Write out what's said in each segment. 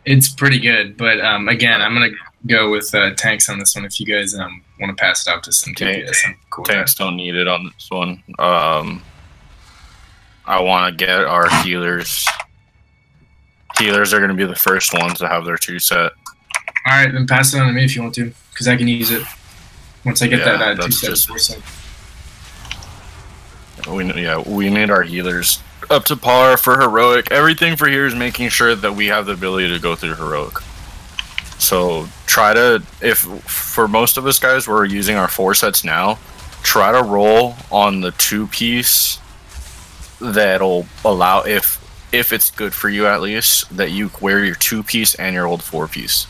It's pretty good, but again, I'm gonna go with tanks on this one. If you guys want to pass it out to some DPS, I'm cool with Tanks don't need it on this one. I want to get our healers. Healers are going to be the first ones to have their 2 set. All right, then pass it on to me if you want to, because I can use it once I get that 2 set, 4 set. We need our healers up to par for heroic. Everything for here is making sure that we have the ability to go through heroic. So try to, if for most of us guys we're using our 4 sets now, try to roll on the 2-piece that'll allow, if it's good for you at least, that you wear your 2-piece and your old 4-piece.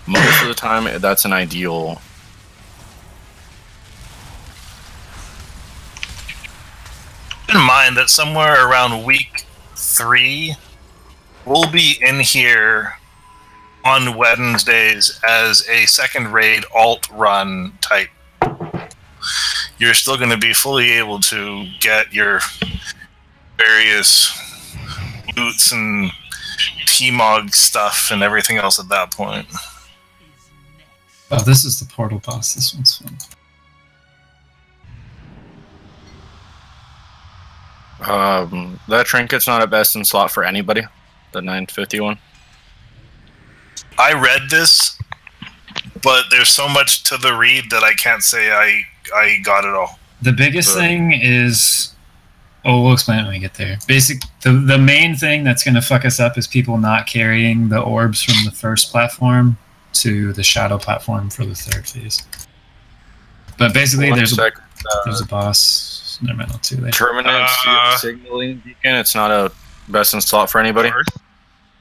Most of the time that's an ideal. In mind that somewhere around week 3 we'll be in here on Wednesdays as a second raid alt run type. You're still going to be fully able to get your various loots and T-Mog stuff and everything else at that point. Oh, this is the portal boss. This one's fun. That trinket's not a best in slot for anybody. The 950 one. I read this, but there's so much to the read that I can't say I got it all. The biggest thing is, we'll explain it when we get there. The main thing that's going to fuck us up is people not carrying the orbs from the first platform to the shadow platform for the 3rd phase. But basically, there's a boss. Never mind, too late. Terminate signaling beacon. It's not a best in slot for anybody.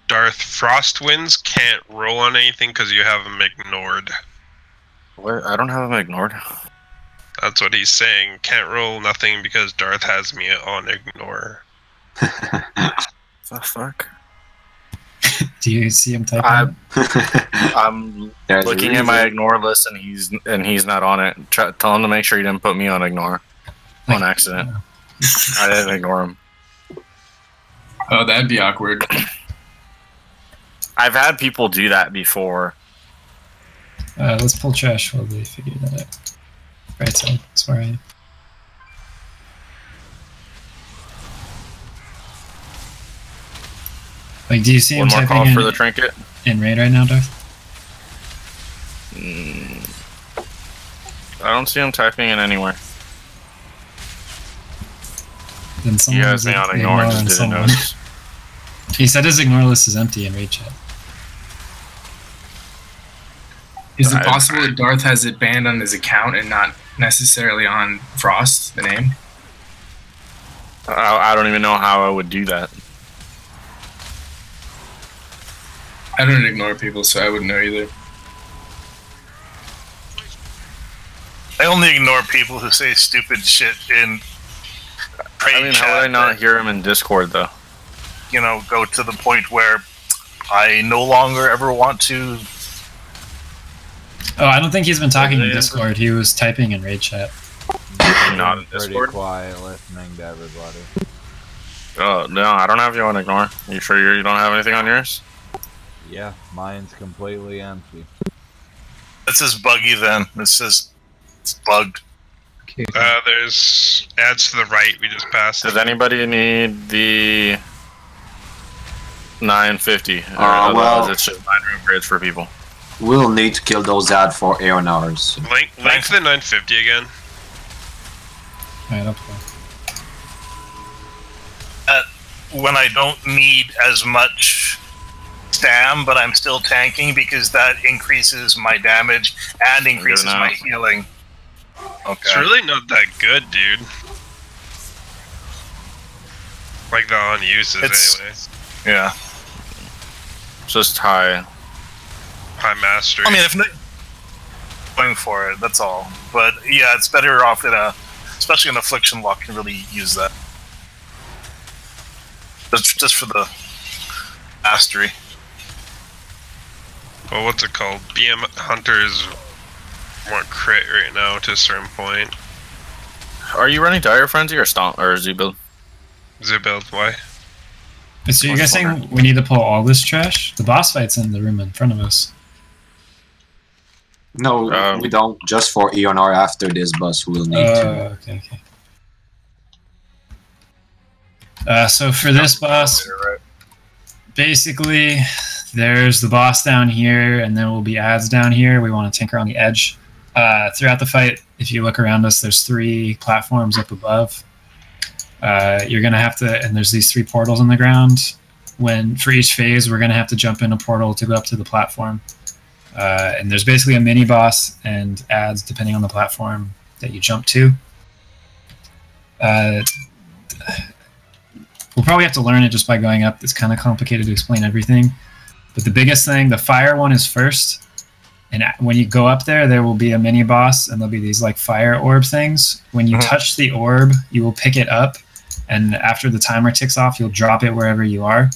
Darth Frostwinds can't roll on anything because you have them ignored. What? I don't have them ignored. That's what he's saying. Can't roll nothing because Darth has me on ignore. The fuck? Do you see him typing? I'm looking at my ignore list and he's not on it. Tell him to make sure he didn't put me on ignore on accident. I didn't ignore him. Oh, that'd be awkward. I've had people do that before. Let's pull trash while they figure that out. Right side, that's where I am. Like, do you see him typing call for the trinket in raid right now, Darth? I don't see him typing in anywhere. Then he has me on ignore and just didn't notice. He said his ignore list is empty in raid chat. Is it possible that Darth has it banned on his account and not necessarily on Frost, the name? I don't even know how I would do that. I don't ignore people, so I wouldn't know either. I only ignore people who say stupid shit in raid chat. How would I not hear him in Discord, though? You know, go to the point where I no longer ever want to. Oh, I don't think he's been talking in Discord. He was typing in raid chat. Not in Discord? Pretty quiet, listening to everybody. Oh, no, I don't have you on ignore. You sure you don't have anything on yours? Yeah, mine's completely empty. This is buggy then. It's bugged. There's ads to the right. We just passed. Does anybody need the 950? Well, it's just 9 upgrades for people. We'll need to kill those ads for Aeonars. Link to the 950 again. Alright, when I don't need as much stam, but I'm still tanking because that increases my damage and increases my healing. Okay. It's really not that good, dude. Like the on uses, anyways. Yeah. Just high mastery. I mean, if not going for it, that's all. But yeah, it's better off in especially in affliction lock, can really use that. Just for the mastery. Well, what's it called? BM Hunters want crit right now to a certain point. Are you running Dire Frenzy or Stomp or Z build? Z build, why? So you guys saying we need to pull all this trash? The boss fight's in the room in front of us. No, we don't. Just for EONR after this boss, we'll need to. Okay. So for this boss, basically, there's the boss down here, and there will be ads down here. We want to tinker on the edge. Throughout the fight, if you look around us, there's 3 platforms up above. You're gonna have to, and there's these 3 portals on the ground. For each phase, we're gonna have to jump in a portal to go up to the platform. And there's basically a mini boss and ads depending on the platform that you jump to. We'll probably have to learn it just by going up. It's kind of complicated to explain everything. But the biggest thing, the fire one is first. And when you go up there, there will be a mini boss, and there'll be these like fire orb things. When you touch the orb, you will pick it up, and after the timer ticks off, you'll drop it wherever you are.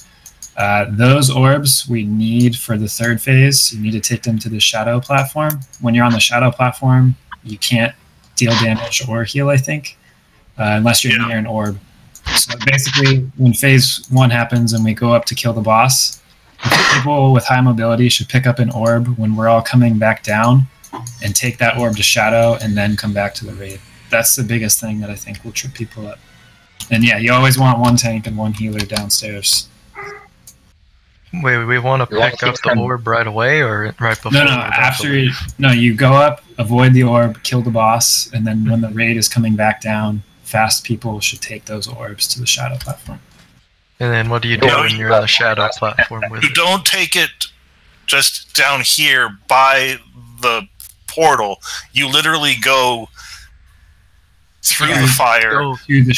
Those orbs we need for the 3rd phase. You need to take them to the shadow platform. When you're on the shadow platform, you can't deal damage or heal, I think, unless you're near an orb. So basically, when phase 1 happens and we go up to kill the boss, people with high mobility should pick up an orb when we're all coming back down and take that orb to shadow and then come back to the raid. That's the biggest thing that I think will trip people up. And yeah, you always want 1 tank and 1 healer downstairs. Wait, we want to pick up the orb right away or right before? No, after you go up, avoid the orb, kill the boss, and then when the raid is coming back down, fast people should take those orbs to the shadow platform. And then what do you do when you're on the shadow platform with You it? don't take it just down here by the portal. You literally go through the fire, to the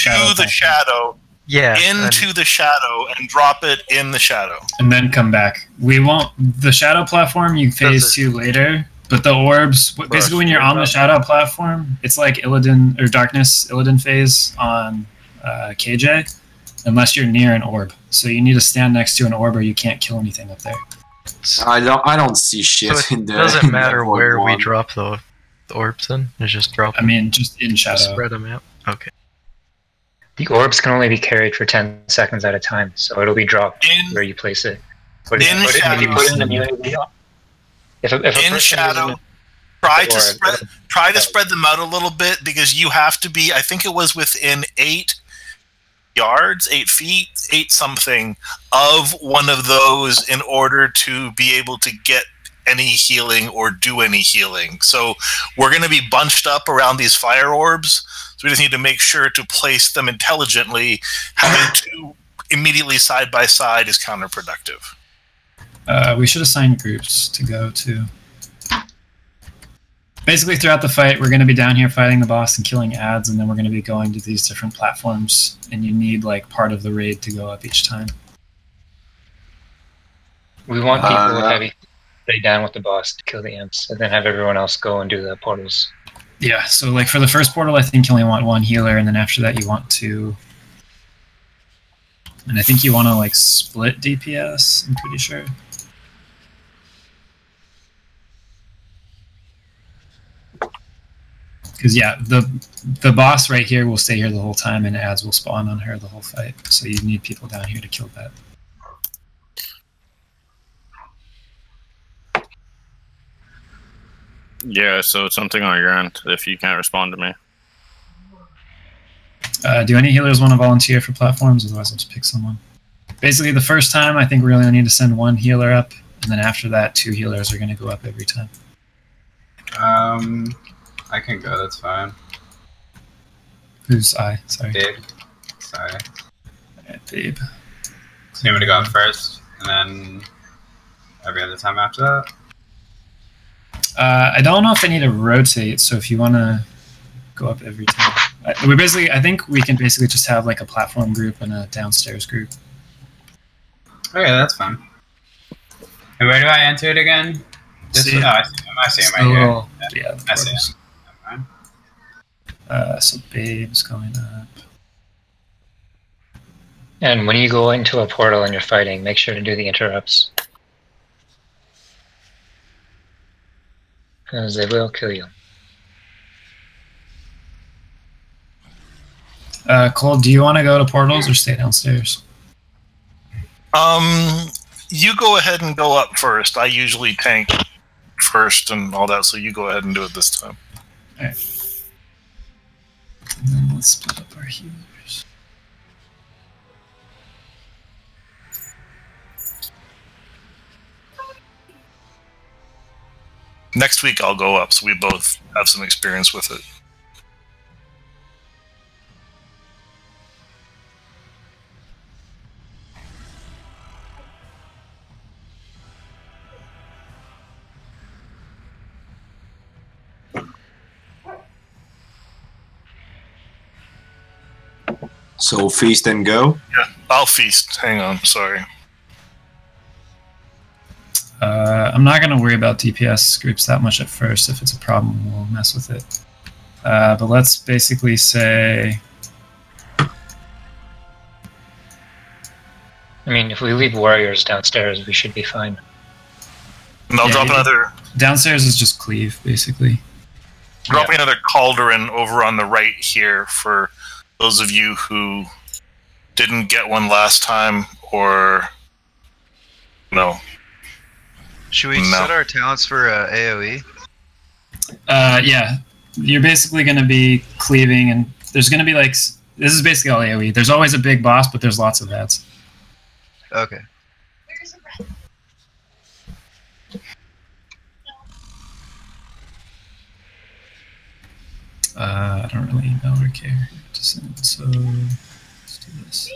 shadow, Yeah. into the shadow, and drop it in the shadow. And then come back. We won't. The shadow platform you phase 2 later, but the orbs. Basically, when you're on the shadow platform, it's like Illidan or Darkness Illidan phase on KJ, unless you're near an orb. So you need to stand next to an orb, or you can't kill anything up there. I don't see shit So in it there. doesn't matter where we drop the orbs in. It's just drop. I mean, just in shadow. Spread them out. Okay. The orbs can only be carried for 10 seconds at a time, so it'll be dropped where you place it. If you put it in immunity, in shadow, try to spread them out a little bit, because you have to be, I think it was within 8 yards, 8 feet, 8 something of one of those in order to be able to get any healing or do any healing. So we're going to be bunched up around these fire orbs. So we just need to make sure to place them intelligently. Having 2 immediately side by side is counterproductive. We should assign groups to go to. Basically, throughout the fight, we're going to be down here fighting the boss and killing ads, and then we're going to be going to these different platforms, and you need like part of the raid to go up each time. we want people with heavy stay down with the boss to kill the imps, and then have everyone else go and do the portals. Yeah, so like for the first portal, I think you only want 1 healer, and then after that you want 2. And I think you want to like split DPS, I'm pretty sure. Because yeah, the boss right here will stay here the whole time, and ads will spawn on her the whole fight. So you need people down here to kill that. Yeah, so it's something on your end if you can't respond to me. Do any healers want to volunteer for platforms? Otherwise, I'll just pick someone. Basically, the first time, I think we really need to send 1 healer up, and then after that, 2 healers are going to go up every time. I can go, that's fine. Who's I? Sorry. Babe. Sorry. Alright, Babe. So you want me to go first, and then every other time after that? I don't know if I need to rotate, so if you want to go up every time. I think we can basically just have like a platform group and a downstairs group. Okay, that's fine. And where do I enter it again? This See, oh, I see him right here. Yeah, I see him. so Babe's going up. And when you go into a portal and you're fighting, make sure to do the interrupts, because they will kill you. Cole, do you want to go to portals or stay downstairs? You go ahead and go up first. I usually tank first and all that, so you go ahead and do it this time. Alright. And then let's split up our healers. Next week I'll go up, so we both have some experience with it. So feast and go? Yeah, I'll feast. Hang on, sorry. I'm not going to worry about DPS groups that much at first. If it's a problem, we'll mess with it. But let's basically say... I mean, if we leave warriors downstairs, we should be fine. And I'll drop another... Downstairs is just cleave, basically. Dropping another cauldron over on the right here for those of you who didn't get one last time, or... No. Should we set our talents for AoE? Yeah. You're basically going to be cleaving, and there's going to be like... This is basically all AoE. There's always a big boss, but there's lots of ads. Okay. I don't really know or care to send, so let's do this.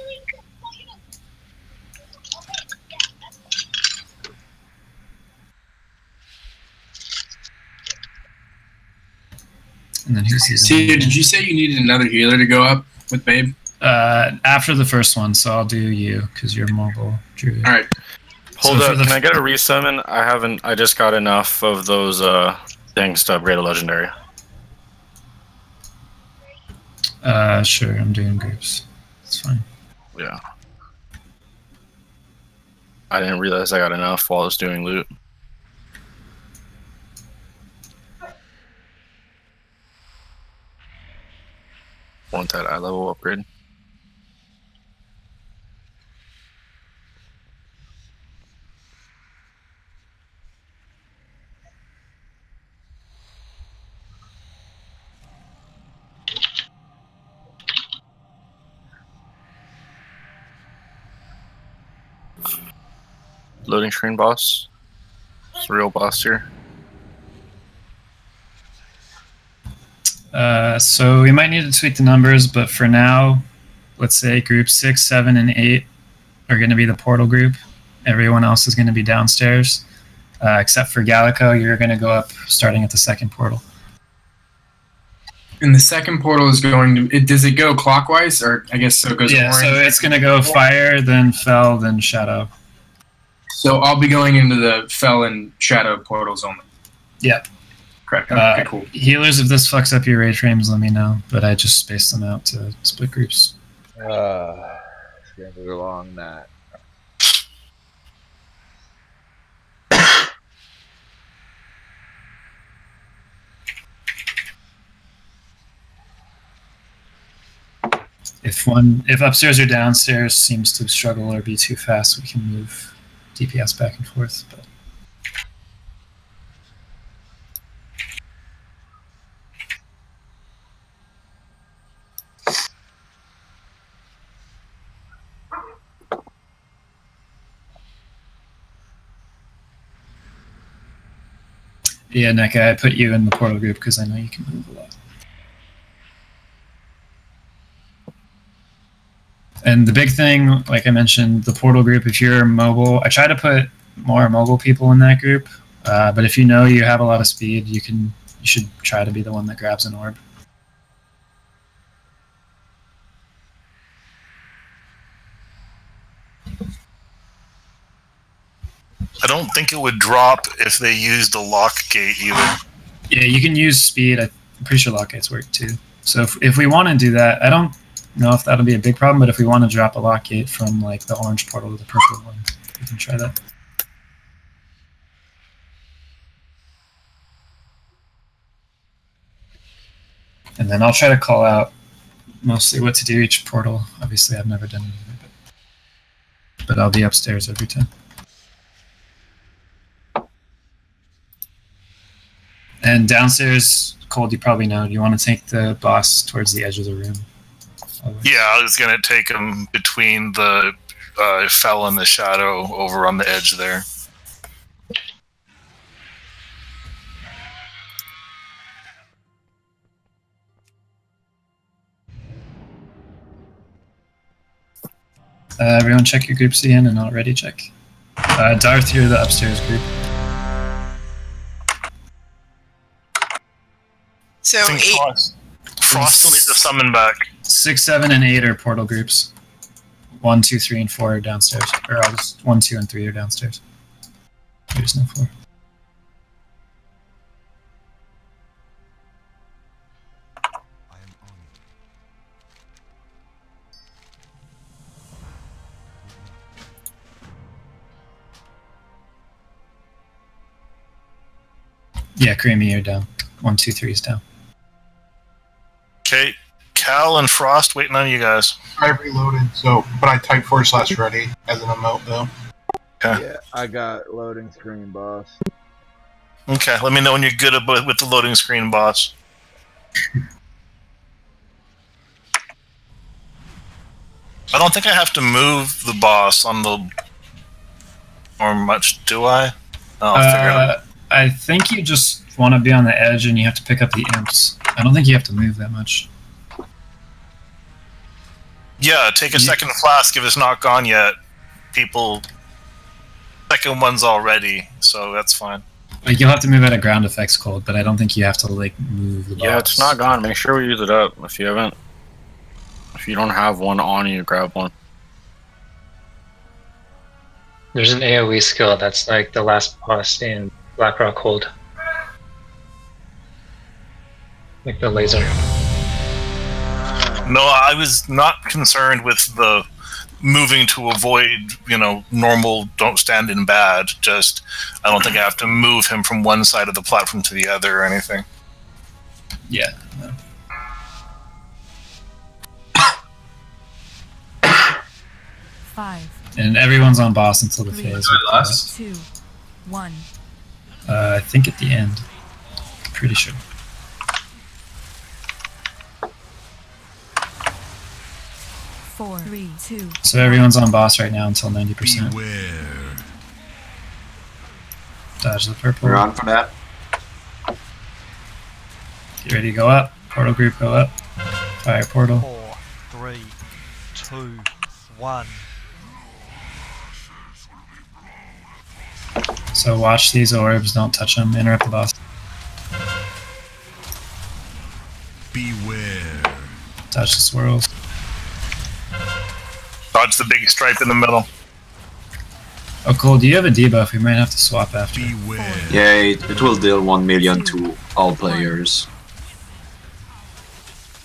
And then who's the See, did you say you needed another healer to go up with Babe? After the first one, so I'll do you because you're mobile, Drew. All right. Hold up, can I get a resummon? I just got enough of those things to upgrade a legendary. Sure, I'm doing groups. It's fine. Yeah. I didn't realize I got enough while I was doing loot. Want that eye level upgrade? Loading screen boss. It's a real boss here. So we might need to tweak the numbers, but for now, let's say group 6, 7, and 8 are going to be the portal group. Everyone else is going to be downstairs, except for Gallico. You're going to go up starting at the second portal. And the second portal is going to... Does it go clockwise, or I guess so it goes Yeah, orange? so it's going to go fire, then fell, then shadow. So I'll be going into the fell and shadow portals only. Yep. Correct. Okay, cool. Healers, if this fucks up your raid frames, let me know. But I just spaced them out to split groups. It's gonna be a long night. If upstairs or downstairs seems to struggle or be too fast, we can move DPS back and forth. But yeah, NECA, I put you in the portal group because I know you can move a lot. And the big thing, like I mentioned, the portal group, if you're mobile, I try to put more mobile people in that group. But if you know you have a lot of speed, you should try to be the one that grabs an orb. I don't think it would drop if they used a lock gate either. Yeah, you can use speed. I'm pretty sure lock gates work too. So if we want to do that, I don't know if that'll be a big problem, but if we want to drop a lock gate from like the orange portal to the purple one, we can try that. And then I'll try to call out mostly what to do each portal. Obviously, I've never done it either. But but I'll be upstairs every time. And downstairs, Cold, you probably know. Do you want to take the boss towards the edge of the room? Yeah, I was gonna take him between the Fel and the Shadow over on the edge there. Everyone check your groups again and already check. Darth, you're the upstairs group. So 8. Frost will need to summon back. 6, 7, and 8 are portal groups. 1, 2, 3, and 4 are downstairs. Or I'll just 1, 2, and 3 are downstairs. There's no 4. Yeah, Creamy, you're down. 1, 2, 3 is down. Okay, Cal and Frost waiting on you guys. I reloaded, so but I typed /ready as an emote though. Okay. Yeah, I got loading screen, boss. Okay, let me know when you're good with the loading screen, boss. I don't think I have to move the boss on the... or much, do I? Oh, I'll figure it out. I think you just want to be on the edge and you have to pick up the imps. I don't think you have to move that much. Yeah, take a second flask if it's not gone yet. People... second one's already, so that's fine. Like, you'll have to move out of ground effects, Cold, but I don't think you have to, like, move the boss. Yeah, it's not gone. Make sure we use it up. If you haven't... if you don't have one on you, grab one. There's an AoE skill that's like the last boss in Blackrock Hold. Like the laser. No, I was not concerned with the moving to avoid, you know, normal don't stand in bad. Just, I don't think I have to move him from one side of the platform to the other or anything. Yeah. No. And everyone's on boss until the phase. 2, 1. I think at the end. Pretty sure. Four, 3, 2. So everyone's on boss right now until 90%. Dodge the purple. We're on for that. Get ready to go up. Portal group, go up. Fire portal. 4, 3, 2, 1. So watch these orbs, don't touch them, interrupt the boss. Beware. Dodge the swirls. Dodge the big stripe in the middle. Oh, Cole, do you have a debuff? We might have to swap after. Beware. Yeah, it will deal 1 million to all players.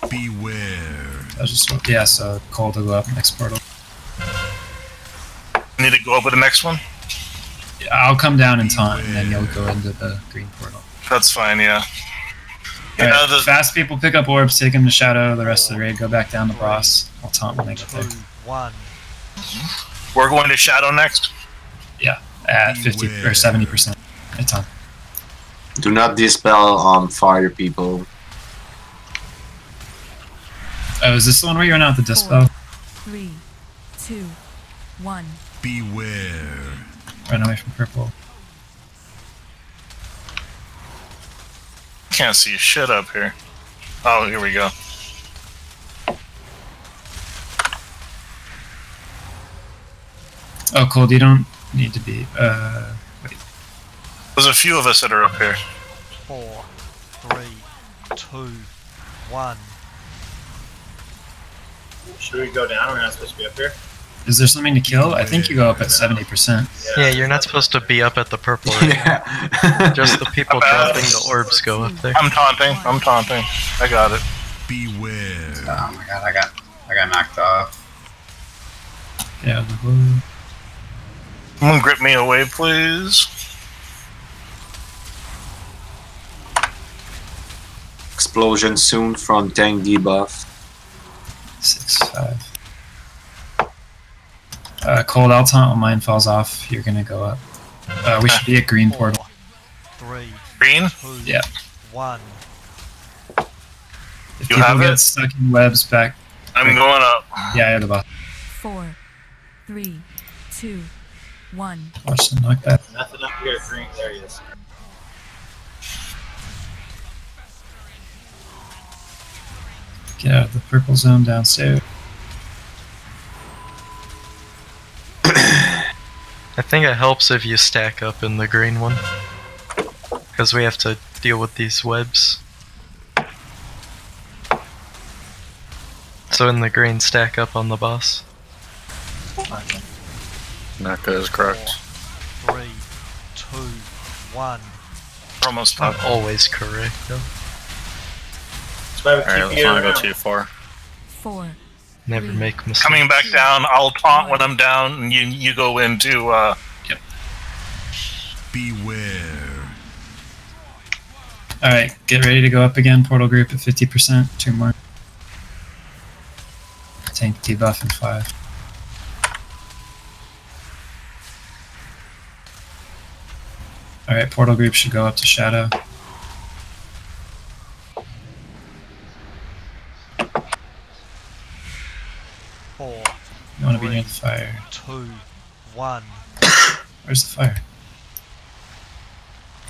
Beware. Dodge the swirl. Yeah, so Cole to go up next portal. Need to go up with the next one? Yeah, I'll come down in time, and then you'll go into the green portal. That's fine, yeah. Alright, fast people pick up orbs, take them to Shadow, the rest of the raid go back down to boss. I'll taunt when they get there. 1. We're going to Shadow next? Yeah, at 50 or 70% at time. Do not dispel fire people. Oh, is this the one where you run out the dispel? 3, 2, 1. Beware. Run away from purple. Can't see shit up here. Oh, here we go. Oh, Cold, you don't need to be. Wait. There's a few of us that are up here. 4, 3, 2, 1. Should we go down? We're not supposed to be up here. Is there something to kill? I think you go up at 70%. Yeah, you're not supposed to be up at the purple. Right? Yeah. Just the people dropping the orbs go up there. I'm taunting. I'm taunting. I got it. Beware. Oh my god, I got knocked off. Yeah, the blue. Someone grip me away, please. Explosion soon from tank debuff. 6, 5. Cold, I'll taunt when mine falls off. You're gonna go up. We should be at green portal. 3, Green? 2, Yeah. 1. If You people have get it? stuck in webs back. I'm going up. Yeah, I have the boss. 4, 3, 2, 1. Watch them knock that. Nothing up here at green. There he is. Get out of the purple zone downstairs. I think it helps if you stack up in the green one. Because we have to deal with these webs. So in the green, stack up on the boss. Naka is correct. 3, 2, 1. Almost Not always correct, though. Alright, let's not go too far. 4. Never make mistakes. Coming back down, I'll taunt when I'm down, and you go into, Yep. Beware. Alright, get ready to go up again. Portal group at 50%. 2 more. Tank debuff in 5. Alright, portal group should go up to shadow. Four, You want to be near the fire. 2, 1. Where's the fire?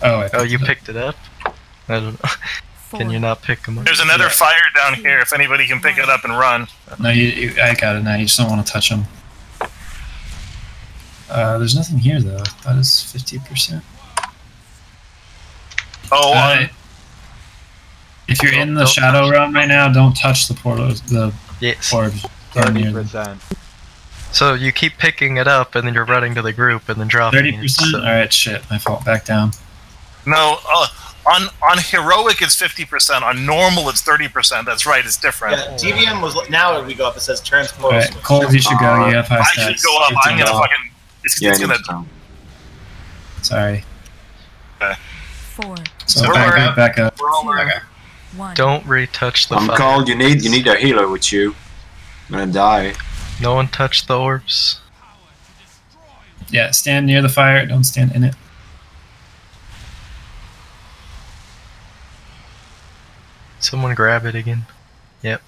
Oh, Oh, you picked it up? I don't know. Can you not pick them up? there's another fire down here if anybody can pick it up and run. No, I got it now. You just don't want to touch them. There's nothing here though. That is 50%. Oh, if you're in the shadow realm right now, don't touch the portals. The orbs. 30%. So you keep picking it up, and then you're running to the group, and then dropping 30%. it. So. All right, shit. My fault. Back down. No, on heroic it's 50%. On normal it's 30%. That's right. It's different. Yeah, TVM was now we go up. It says turns close. Alright, Cold, you should go. You have high I stats. should go up. I'm gonna fucking. It's gonna. Sorry. Okay. 4. So back up. We're all Okay. okay. 1. Don't retouch the I'm fire. called. You need a healer with you. I'm gonna die. No one touch the orbs. Yeah, stand near the fire. Don't stand in it. Someone grab it again. Yep.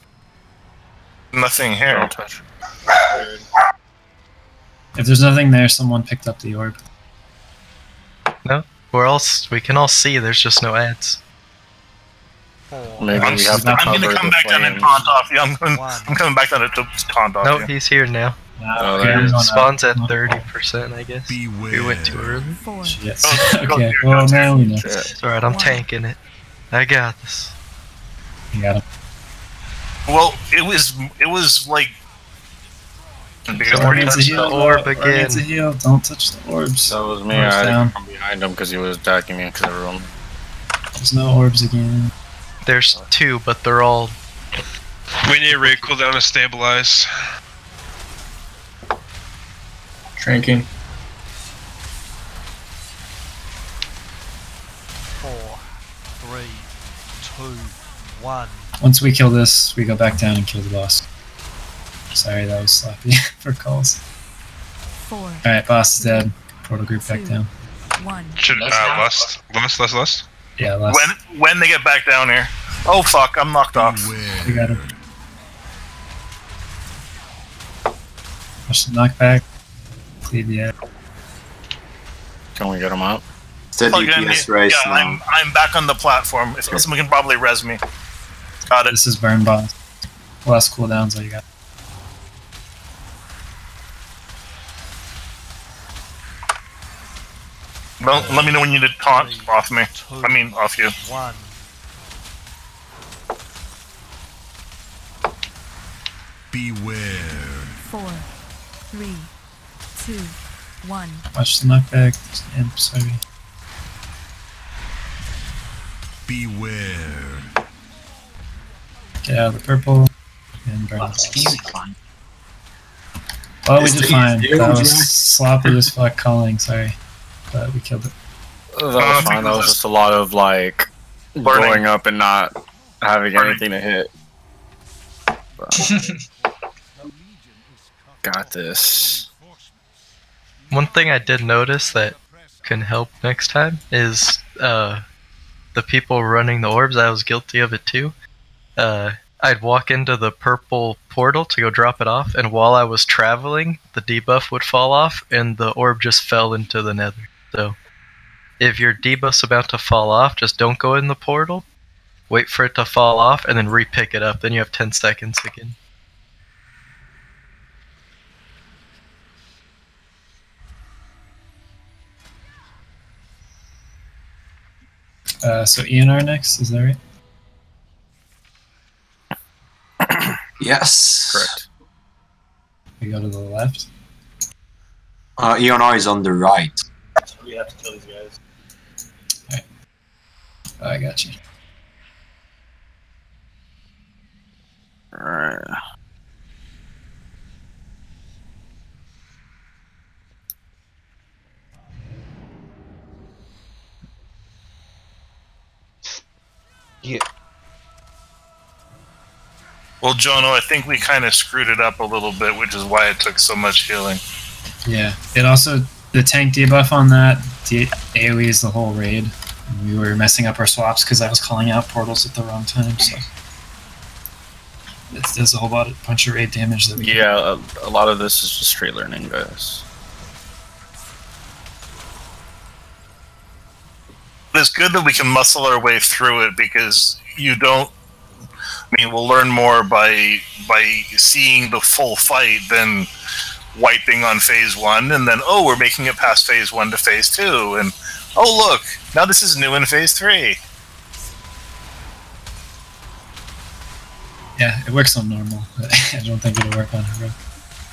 Nothing here. Don't touch. If there's nothing there, someone picked up the orb. No, we can all see. There's just no ads. Maybe I'm we have to gonna cover come the back down and flames. taunt off you. I'm coming back down to taunt off No, you. he's here now. Oh, Okay, there I'm it is. going Spawns up. at 30%, I guess. We went too early. 4. Yes. Oh, go Okay, here, well, go now we know. It's alright, I'm tanking it. I got this. You got him. Well, it was like. Someone needs a touch heal. the orb Someone again. needs a heal. Don't touch the orbs. That was me. Orbs I had down. to come behind him because he was attacking me because everyone. There's no orbs again. There's 2, but they're all. We need a raid cooldown to stabilize. Shrinking. 4, 3, 2, 1. Once we kill this, we go back down and kill the boss. Sorry, that was sloppy for calls. 4. Alright, boss is dead. Portal group back down. 1. Should lust. Yeah, last. When they get back down here. Oh fuck! I'm knocked off. We got him. Watch the knockback. Cleave the air. Can we get him up? It's a Plug in, DPS race yeah, now. I'm back on the platform. If someone can probably res me. Got it. This is burn boss. Last cooldowns all you got. Well, let me know when you need to taunt off me. I mean, off you. 1. Beware. 4. 3. 2. 1. Watch the knockback. Imp, sorry. Beware. Get out of the purple. And burn boss. Oh, we did fine. That was sloppy as fuck calling, sorry. But we killed it. That was fine. That was just a lot of like going up and not having anything to hit. Got this. One thing I did notice that can help next time is the people running the orbs. I was guilty of it too. I'd walk into the purple portal to go drop it off, and while I was traveling, the debuff would fall off, and the orb just fell into the nether. So, if your debuff's about to fall off, just don't go in the portal, wait for it to fall off, and then re-pick it up. Then you have 10 seconds again. So ENR next, is that right? Yes. Correct. We go to the left. ENR is on the right. So we have to kill these guys. Alright. I got you. Yeah. Well, Jono, I think we kind of screwed it up a little bit, which is why it took so much healing. Yeah. It also, the tank debuff on that AoEs the whole raid. And we were messing up our swaps because I was calling out portals at the wrong time, so. It does a whole bunch of raid damage that we Yeah, a lot of this is just straight learning, guys. It's good that we can muscle our way through it because you don't. I mean, we'll learn more by seeing the full fight than wiping on phase 1, and then we're making it past phase 1 to phase 2, and look, now this is new in phase 3. Yeah, it works on normal, but I don't think it'll work on heroic.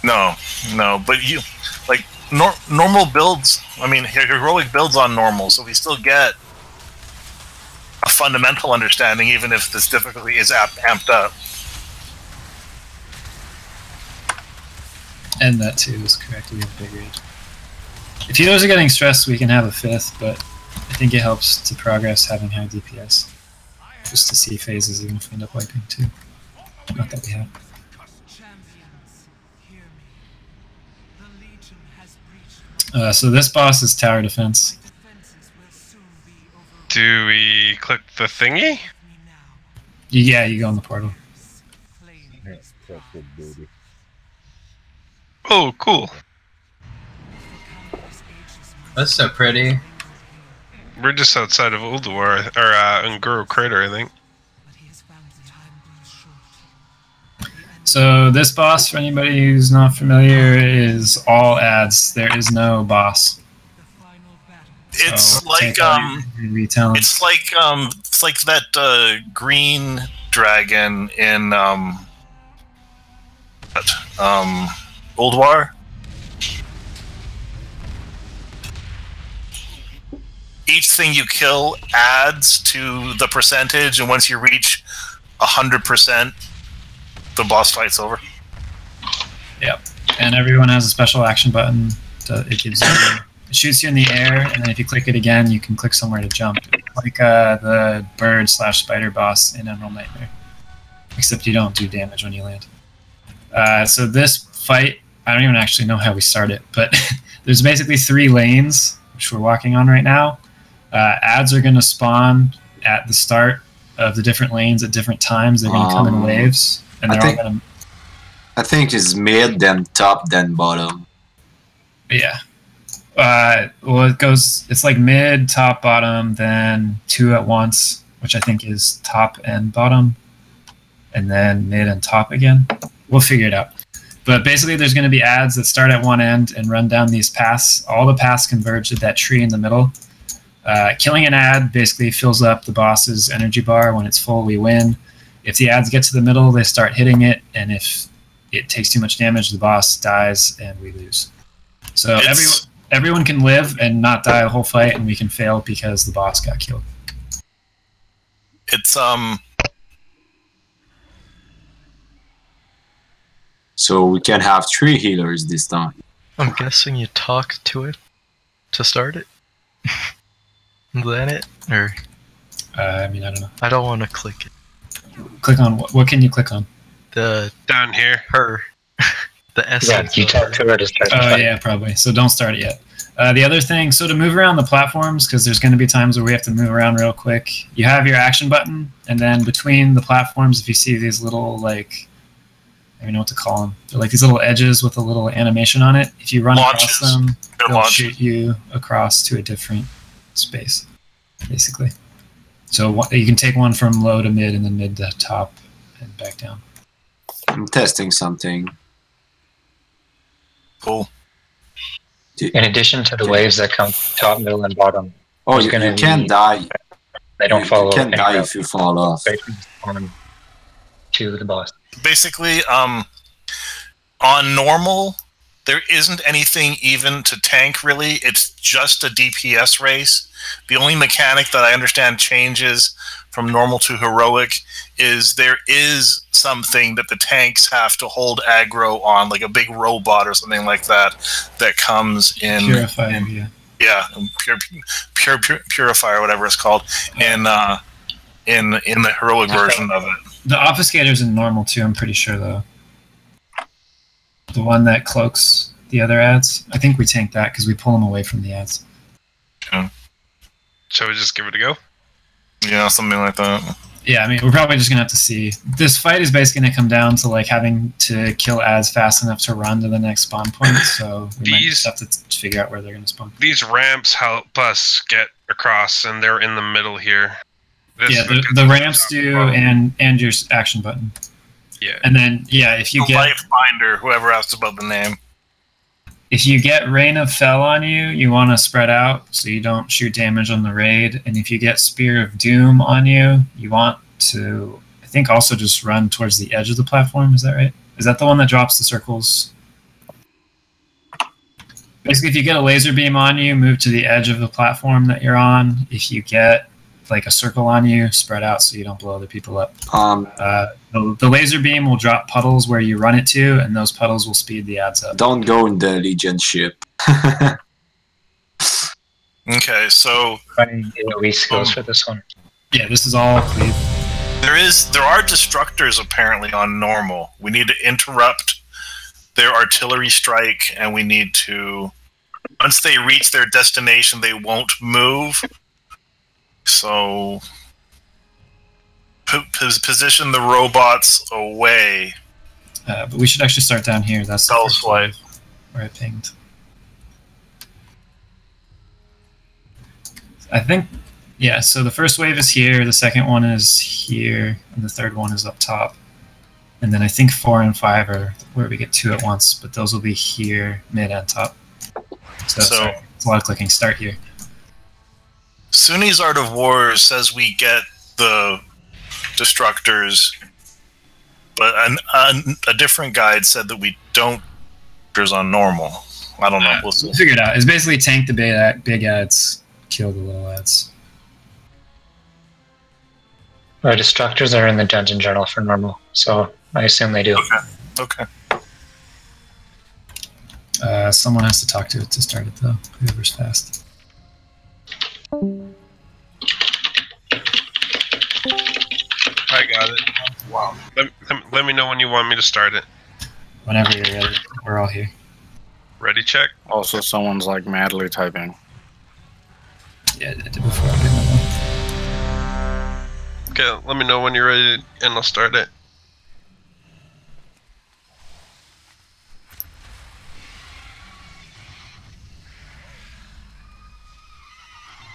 No, but you like normal builds. I mean, heroic builds on normal, so we still get a fundamental understanding, even if this difficulty is amped up. And that too is correct. We have big raid. If healers are getting stressed, we can have a 5th, but I think it helps to progress having high DPS. Just to see phases, even if we end up wiping too. Not that we have. So this boss is tower defense. Do we click the thingy? Yeah, you go in the portal. Oh, cool. That's so pretty. We're just outside of Ulduar, or Unguru Crater, I think. So this boss, for anybody who's not familiar, is all ads. There is no boss. It's like it's like that green dragon in Ulduar. Each thing you kill adds to the percentage, and once you reach 100%, the boss fight's over. Yep. And everyone has a special action button. It gives you, it shoots you in the air, and then if you click it again, you can click somewhere to jump. Like the bird/spider boss in Emerald Nightmare. Except you don't do damage when you land. So this fight, I don't even actually know how we start it, but there's basically 3 lanes, which we're walking on right now. Ads are going to spawn at the start of the different lanes at different times. They're going to come in waves, and they're all going to... I think it's mid, then top, then bottom. Yeah. Well, it's like mid, top, bottom, then 2 at once, which I think is top and bottom, and then mid and top again. We'll figure it out. But basically, there's going to be ads that start at one end and run down these paths. All the paths converge at that tree in the middle. Killing an ad basically fills up the boss's energy bar. When it's full, we win. If the ads get to the middle, they start hitting it, and if it takes too much damage, the boss dies, and we lose. So everyone can live and not die the whole fight, and we can fail because the boss got killed. It's So we can have 3 healers this time. I'm guessing you talk to it to start it. Is that it? Or I mean, I don't know. I don't want to click it. Click on what? What can you click on? The down here. Her. The essence. Yeah, you talk to her to start the Oh fight. yeah, probably. So don't start it yet. The other thing, so to move around the platforms, because there's going to be times where we have to move around real quick, you have your action button, and then between the platforms, if you see these little, like, I don't even know what to call them. They're like these little edges with a little animation on it. If you run across them, they'll shoot you across to a different space, basically. So you can take one from low to mid and then mid to top and back down. I'm testing something. Cool. In addition to the waves that come top, middle, and bottom. Oh, there's you gonna can't be- die. They don't You follow. can't die anywhere if you fall off. right from the spawn to the boss. Basically, on normal, there isn't anything even to tank, really. It's just a DPS race. The only mechanic that I understand changes from normal to heroic is there is something that the tanks have to hold aggro on, like a big robot or something like that, that comes in... Purifier, yeah. Yeah, Purifier, whatever it's called, in the heroic version of it. The Obfuscator's in normal too, I'm pretty sure, though. The one that cloaks the other ads. I think we tank that because we pull them away from the ads. Yeah. Shall we just give it a go? Yeah, something like that. Yeah, I mean, we're probably just going to have to see. This fight is basically going to come down to, like, having to kill ads fast enough to run to the next spawn point, so we might just have to figure out where they're going to spawn. These ramps help us get across, and they're in the middle here. Yeah, the ramps do, and your action button. Yeah. And then, yeah, if you The get... Life Finder, whoever asked about the name. If you get Rain of Fel on you, you want to spread out so you don't shoot damage on the raid. And if you get Spear of Doom on you, you want to, I think, also just run towards the edge of the platform. Is that right? Is that the one that drops the circles? Basically, if you get a laser beam on you, move to the edge of the platform that you're on. If you get like a circle on you, spread out so you don't blow other people up. The laser beam will drop puddles where you run it to, and those puddles will speed the ads up. Don't go in the Legion ship. Okay, so Finding AoE skills for this one. Yeah, this is all cleave. there are destructors apparently on normal. We need to interrupt their artillery strike, and we need to, once they reach their destination, they won't move. So position the robots away. But we should actually start down here. That's Spell swipe where I pinged. I think, yeah, so the first wave is here, the second one is here, and the third one is up top. And then I think 4 and 5 are where we get 2 at once, but those will be here, mid and top. So sorry, it's a lot of clicking. Start here. Sunni's Art of War says we get the destructors, but a different guide said that we don't. There's on normal. I don't know. We'll see. We'll figure it out. It's basically tank the big ads, kill the little ads. Our destructors are in the dungeon journal for normal, so I assume they do. Okay. Someone has to talk to it to start it, though. Whoever's fast. I got it. Wow. Let me know when you want me to start it. Whenever you're ready. We're all here. Ready, check. Also, someone's like madly typing. Yeah, I did before. I did that Okay, let me know when you're ready, and I'll start it.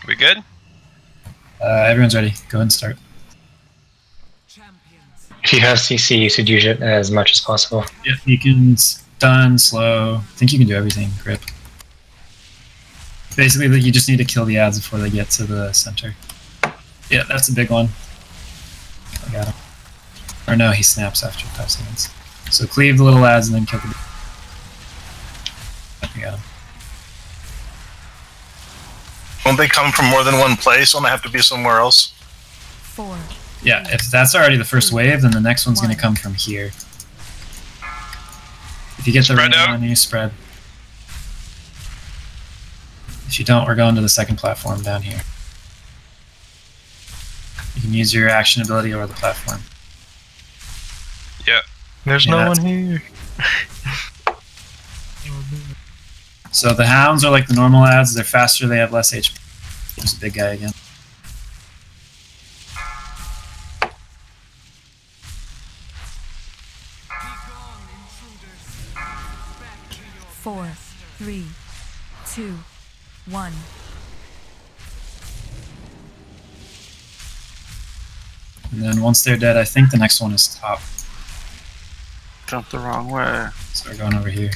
We good? Everyone's ready. Go ahead and start. If you have CC, you should use it as much as possible. Yeah, you can stun, slow. I think you can do everything. Grip. Basically, you just need to kill the ads before they get to the center. Yeah, that's a big one. I got him. Or no, he snaps after 5 seconds. So cleave the little ads and then kill the... I got him. Won't they come from more than one place? Don't they have to be somewhere else? 4. Yeah, if that's already the first wave, then the next one's going to come from here. If you get the rain on you, spread. If you don't, we're going to the second platform down here. You can use your action ability or the platform. Yeah. There's no one here. So the hounds are like the normal ads. They're faster. They have less HP. There's a big guy again. Four, 3, 2, 1. And then once they're dead, I think the next one is top. Jump the wrong way. So we're going over here.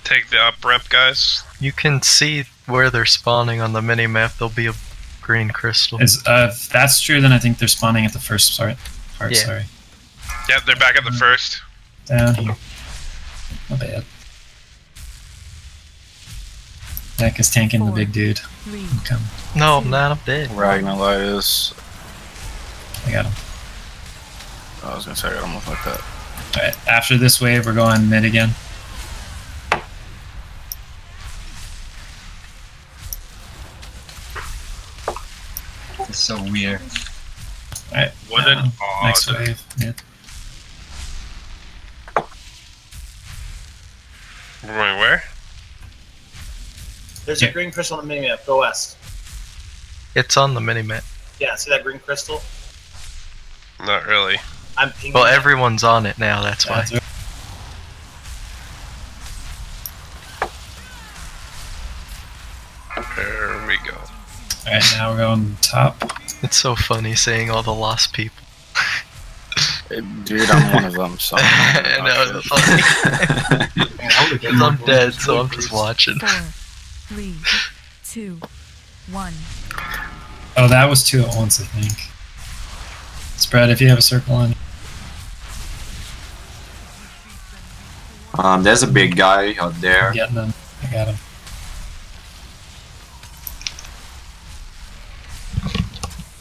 Take the up ramp, guys. You can see where they're spawning on the mini map. There'll be a green crystal. If that's true, then I think they're spawning at the first part. Yeah. Sorry. Yep, they're back at the first. Down here. Not bad. Dak is tanking the big dude. I'm coming. No, I'm not. I'm dead. Ragnarlight is. I got him. I was gonna say I got him with like that. Alright, after this wave, we're going mid again. It's so weird. Alright, What an next odd. wave, mid. We're going where? There's a green crystal on the minimap. Go west. It's on the mini map. Yeah, see that green crystal? Not really. I'm pinging. Well, that. everyone's on it now. That's why. There we go. Alright, now we're going top. It's so funny seeing all the lost people. Dude, I'm one of them, so. I know, it's funny. Because I'm dead, so I'm just watching. 4, 3, 2, 1. Oh, that was 2 at once, I think. Spread if you have a circle on. There's a big guy out there. Getting them. I got him.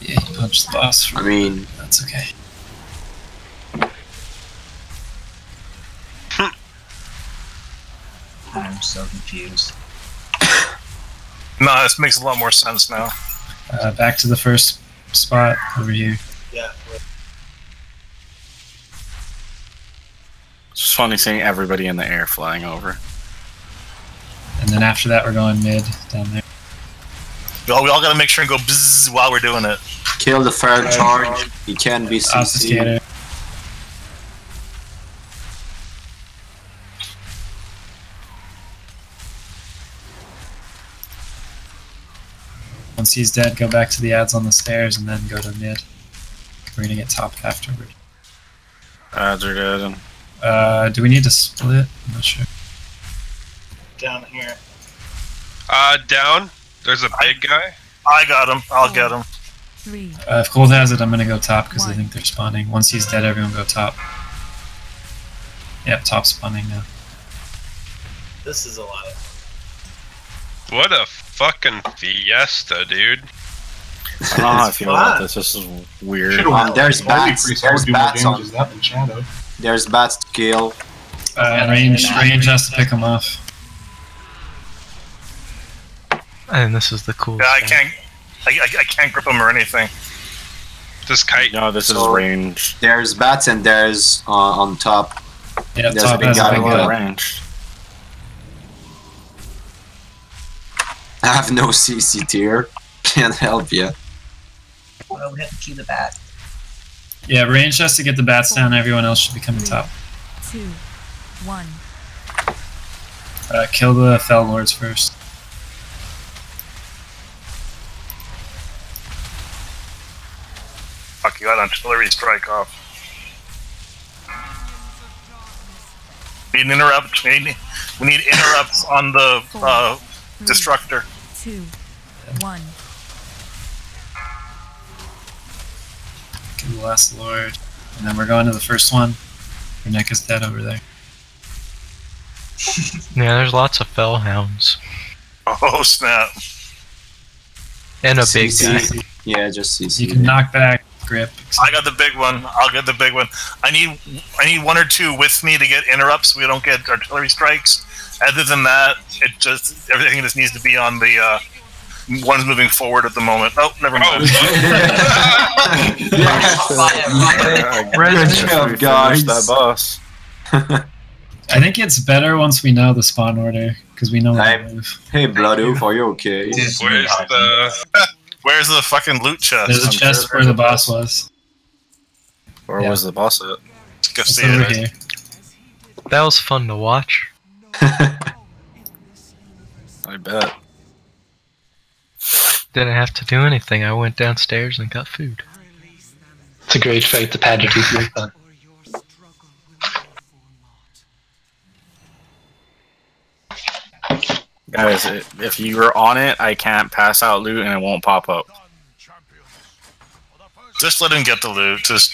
Yeah, he punched the boss. I mean, That's okay. I'm so confused. No, this makes a lot more sense now. Back to the first spot over here. Yeah. It's just funny seeing everybody in the air flying over. And then after that, we're going mid down there. We all gotta make sure and go bzzz while we're doing it. kill the fair charge. He can be CC. Obfuscator. Once he's dead, go back to the ads on the stairs and then go to mid. We're gonna get top afterward. Ads are dead. Do we need to split? I'm not sure. Down here. Down. There's a big guy. I got him. I'll get him. 3. If Cold has it, I'm gonna go top because I think they're spawning. Once he's dead, everyone go top. Yep, top spawning now. This is a lot. What a fucking fiesta, dude. I don't know how I feel about this. This is weird. There's bats. There's bats on. That in shadow. There's bats to kill. Range has to pick them off. And this is the cool. Yeah, I can't grip him or anything. This kite. No, this is range. There's bats and there's on top. Yeah, there's top a big has a guy big on guy. Range. I have no CC tier. Can't help you. Well, we have to kill the bat. Yeah, range has to get the bats down. Everyone else should be coming top. 2, 1. Kill the Fell Lords first. Fuck, you got artillery strike off. We need interrupt. We need interrupts on the destructor. 2, 1. Kill the last Lord. And then we're going to the first one. Your neck is dead over there. Yeah, there's lots of fellhounds. Oh snap! And a big CC. guy. Yeah, just CC. You can knock back, grip. I got the big one. I'll get the big one. I need one or two with me to get interrupts. So we don't get artillery strikes. Other than that, everything just needs to be on the ones moving forward at the moment. Oh, never mind. Good job, guys. That boss. I think it's better once we know the spawn order because we know where to move. Hey, Blood Oof, are you okay? Where's the fucking loot chest? There's a chest where the boss was. Where was the boss at? Go It's see over it. here. That was fun to watch. I bet. Didn't have to do anything. I went downstairs and got food. It's a great fight. The pageant is really fun. Guys, if you were on it, I can't pass out loot and it won't pop up. Just let him get the loot. Just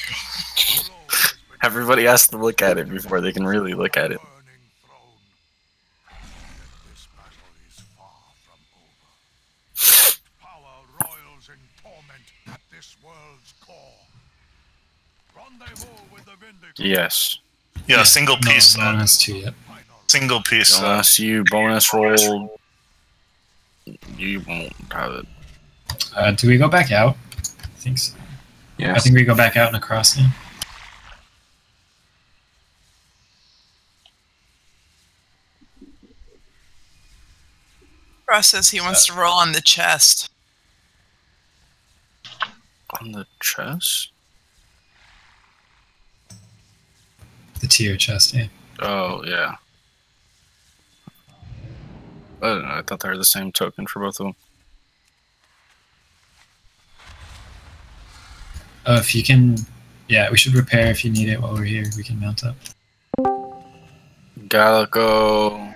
everybody has to look at it before they can really look at it. Yes. Yeah, single piece. No one has 2 yet. Single piece. Unless you bonus roll, you won't have it. Do we go back out? I think so. Yeah. I think we go back out and across now. Ross says he wants to roll on the chest. On the chest? The tier chest, yeah. Oh, yeah. I don't know, I thought they were the same token for both of them. Oh, if you can... Yeah, we should repair if you need it while we're here. We can mount up. Gallico.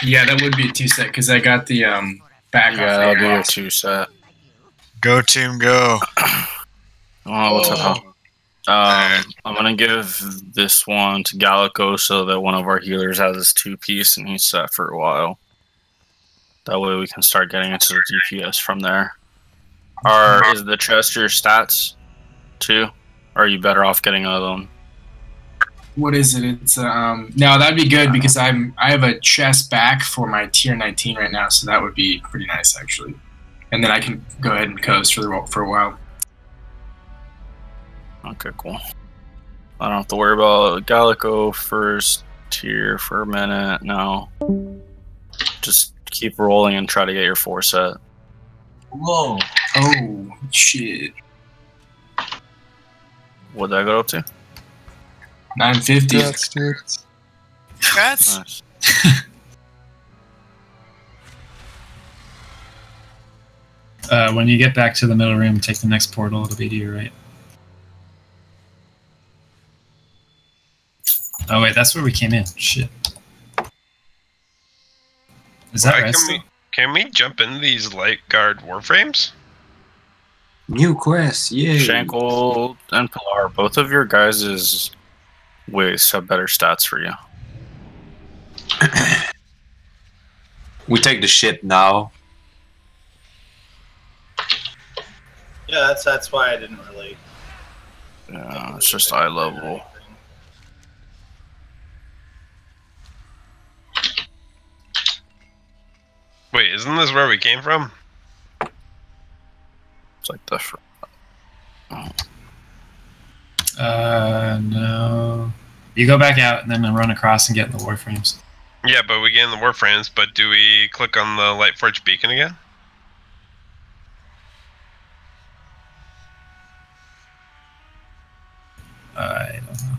Yeah, that would be a 2-set because I got the back. Yeah, that'll be a 2-set. Go team, go. Oh, what's up? I'm gonna give this one to Gallico so that one of our healers has his 2-piece and he's set for a while. That way we can start getting into the DPS from there. Is the chest your stats too? Or are you better off getting another one? What is it? It's no, that'd be good because I have a chest back for my tier 19 right now, so that would be pretty nice actually. And then I can go ahead and coast for a while. Okay, cool. I don't have to worry about Gallico first tier for a minute. No. Just keep rolling and try to get your 4-set. Whoa. Oh, shit. What'd that go up to? 950. Congrats, dude. Congrats. Nice. When you get back to the middle room, take the next portal. It'll be to your right. Oh wait, that's where we came in. Shit. Is that right? Can we jump in these light guard warframes? New quest, yay! Shankle and Pilar, both of your guys' ways have better stats for you. We take the ship now. Yeah, that's why I didn't really. Yeah, it's just eye level. Wait, isn't this where we came from? It's like the. No. You go back out and then run across and get in the warframes. Yeah, but we get in the warframes. But do we click on the Lightforge beacon again? I don't know.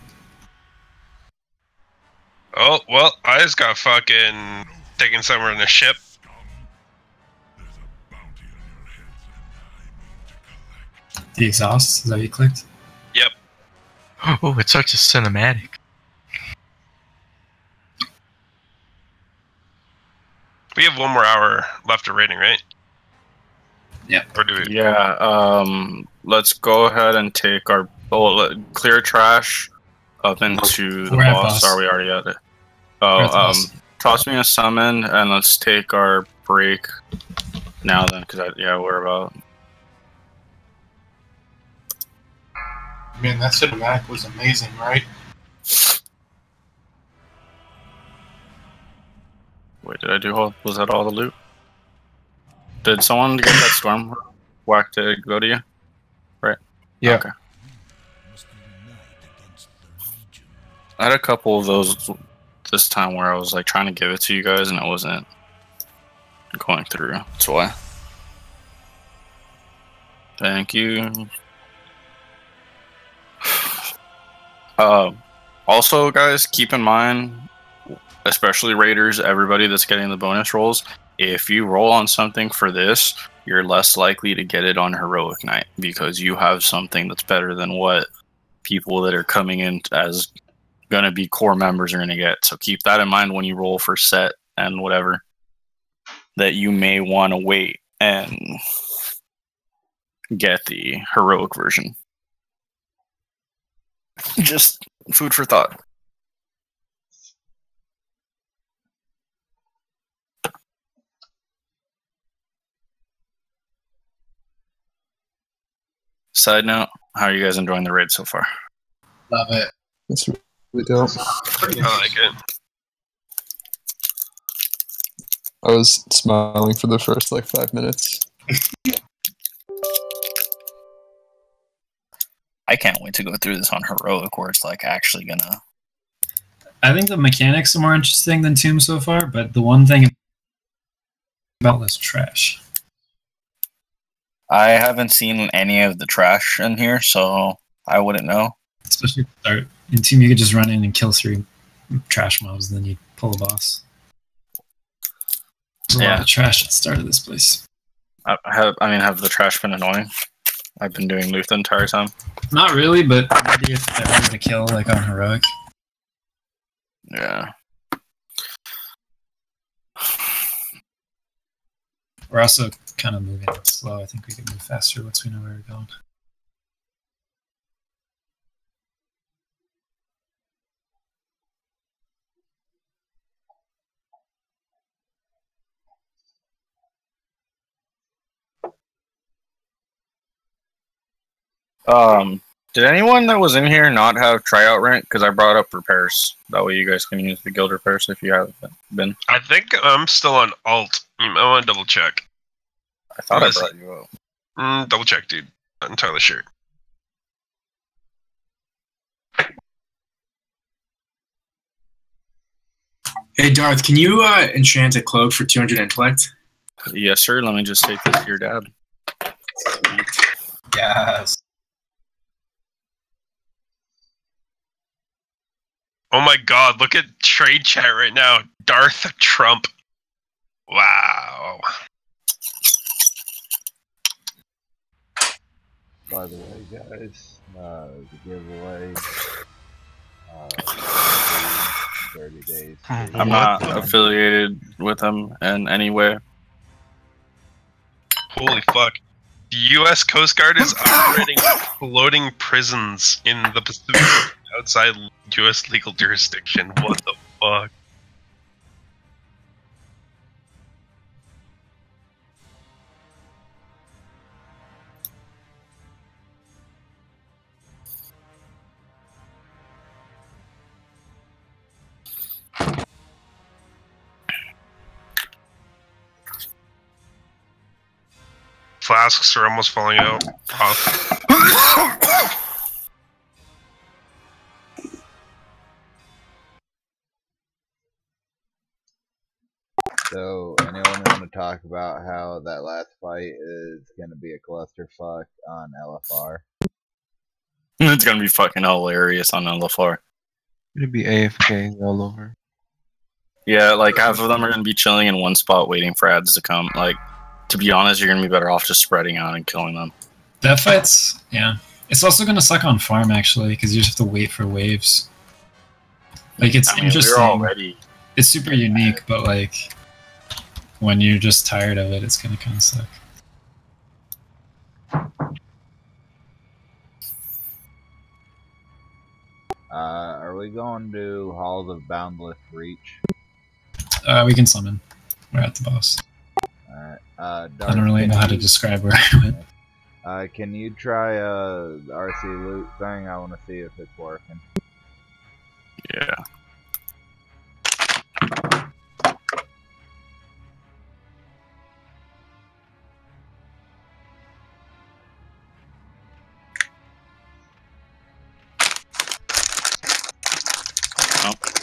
Oh well, I just got fucking taken somewhere in a ship. The exhaust? Is that what you clicked? Yep. Oh, it's such a cinematic. We have 1 more hour left of raiding, right? Yeah. Or do we? Yeah. Let's go ahead and take our clear trash up into the boss. Are we already at it? Oh, toss me a summon and let's take our break now then, because we're about. Man, that cinematic was amazing, right? Wait, did I do all? Was that all the loot? Did someone get that storm whack to go to you? Right? Yeah. Okay. I had a couple of those this time where I was like trying to give it to you guys and it wasn't going through. That's why. Thank you. Also, guys, keep in mind, especially raiders, everybody that's getting the bonus rolls, if you roll on something for this, you're less likely to get it on heroic night because you have something that's better than what people that are coming in as gonna be core members are gonna get. So keep that in mind when you roll for set and whatever, that you may want to wait and get the heroic version. Just food for thought. Side note, how are you guys enjoying the raid so far? Love it. It's really dope. I like it. I was smiling for the first like 5 minutes. I can't wait to go through this on heroic where it's like actually gonna... I think the mechanics are more interesting than Tomb so far, but the one thing about this trash. I haven't seen any of the trash in here, so I wouldn't know. Especially start in Tomb, you could just run in and kill 3 trash mobs, and then you pull a boss. There's a lot of trash at the start of this place. Have the trash been annoying? I've been doing loot the entire time. Not really, but maybe if they're harder to kill, like on heroic. Yeah. We're also kind of moving slow. I think we can move faster once we know where we're going. Did anyone that was in here not have tryout rank? Because I brought up repairs. That way you guys can use the guild repairs if you haven't been. I think I'm still on alt. I want to double check. I thought I brought you up. Double check, dude. Not entirely sure. Hey Darth, can you enchant a cloak for 200 intellect? Yes, sir. Let me just take this to your dad. Sweet. Yes. Oh my god, look at trade chat right now. Darth Trump. Wow. By the way, guys, the giveaway, 30 days. I'm not affiliated with him in any way. Holy fuck. The U.S. Coast Guard is operating floating prisons in the Pacific outside U.S. legal jurisdiction. What the fuck? Flasks are almost falling out off. So, anyone want to talk about how that last fight is going to be a clusterfuck on LFR? It's going to be fucking hilarious on LFR. It'd be AFK all over. Yeah, like half of them are going to be chilling in one spot waiting for ads to come. Like, to be honest, you're going to be better off just spreading out and killing them. That fight's, yeah. It's also going to suck on farm, actually, because you just have to wait for waves. Like, it's interesting. We're already... It's super unique, but, like, when you're just tired of it, it's going to kind of suck. Are we going to Halls of Boundless Reach? We can summon. We're at the boss. Alright. I don't really know how to describe where I went. Can you try RC loot thing? I want to see if it's working. Yeah.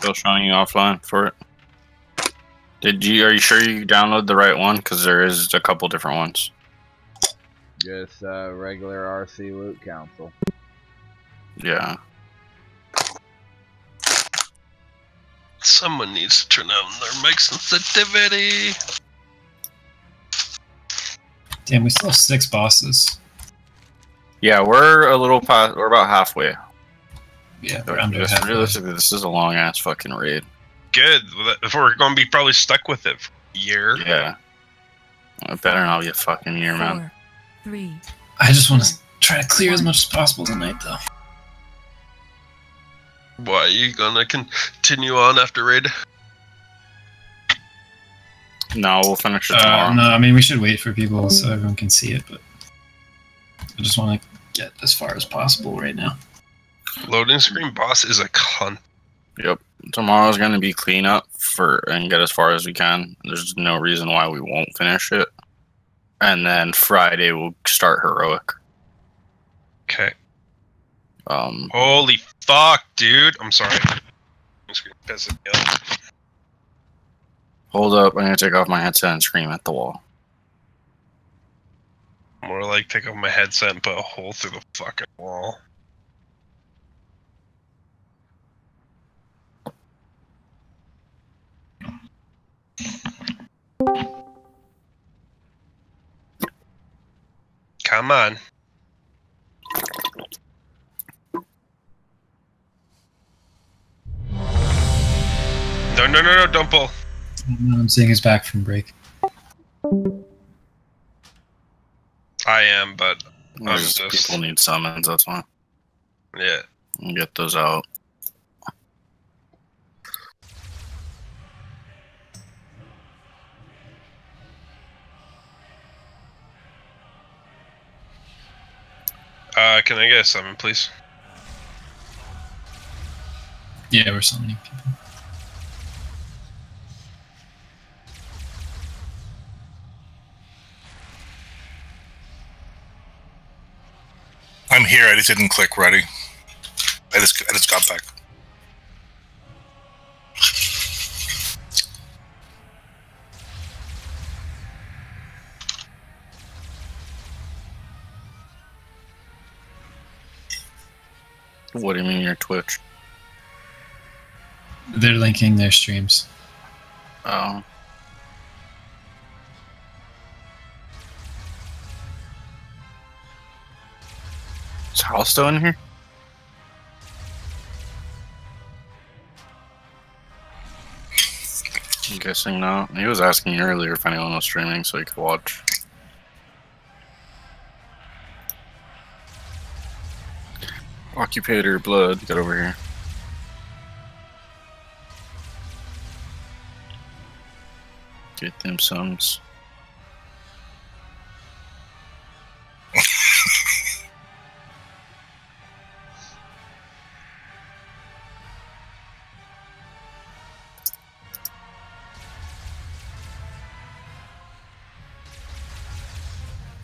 still showing you offline for it. Are you sure you download the right one? Because there is a couple different ones. Just regular RC Loot Council. Yeah. Someone needs to turn on their mic sensitivity. Damn, we still have 6 bosses. Yeah, we're a little past. We're about halfway. Yeah, we're under halfway. Realistically, this is a long ass fucking raid. Good. If we're going to be probably stuck with it for a year. Yeah. It better not be a fucking year, man. 4, 3. I just want to try to clear as much as possible tonight, though. Why are you gonna continue on after raid? No, we'll finish it tomorrow. No, I mean, we should wait for people so everyone can see it, but I just want to get as far as possible right now. Loading screen boss is a cunt. Yep. Tomorrow's gonna be cleanup and get as far as we can. There's no reason why we won't finish it. And then Friday we'll start heroic. Okay. Holy fuck, dude! I'm sorry. I'm just gonna piss me off. Hold up! I'm gonna take off my headset and scream at the wall. More like take off my headset and put a hole through the fucking wall. Come on. No, don't pull. I'm seeing his back from break. I am, but I'm people need summons, that's why. Yeah. Get those out. Can I get a summon, please? Yeah, we're summoning people. I'm here. I just didn't click ready. I just got back. What do you mean your Twitch? They're linking their streams. Oh. Is Hal still in here? I'm guessing not. He was asking earlier if anyone was streaming so he could watch. Occupator blood, get over here. Get them sums.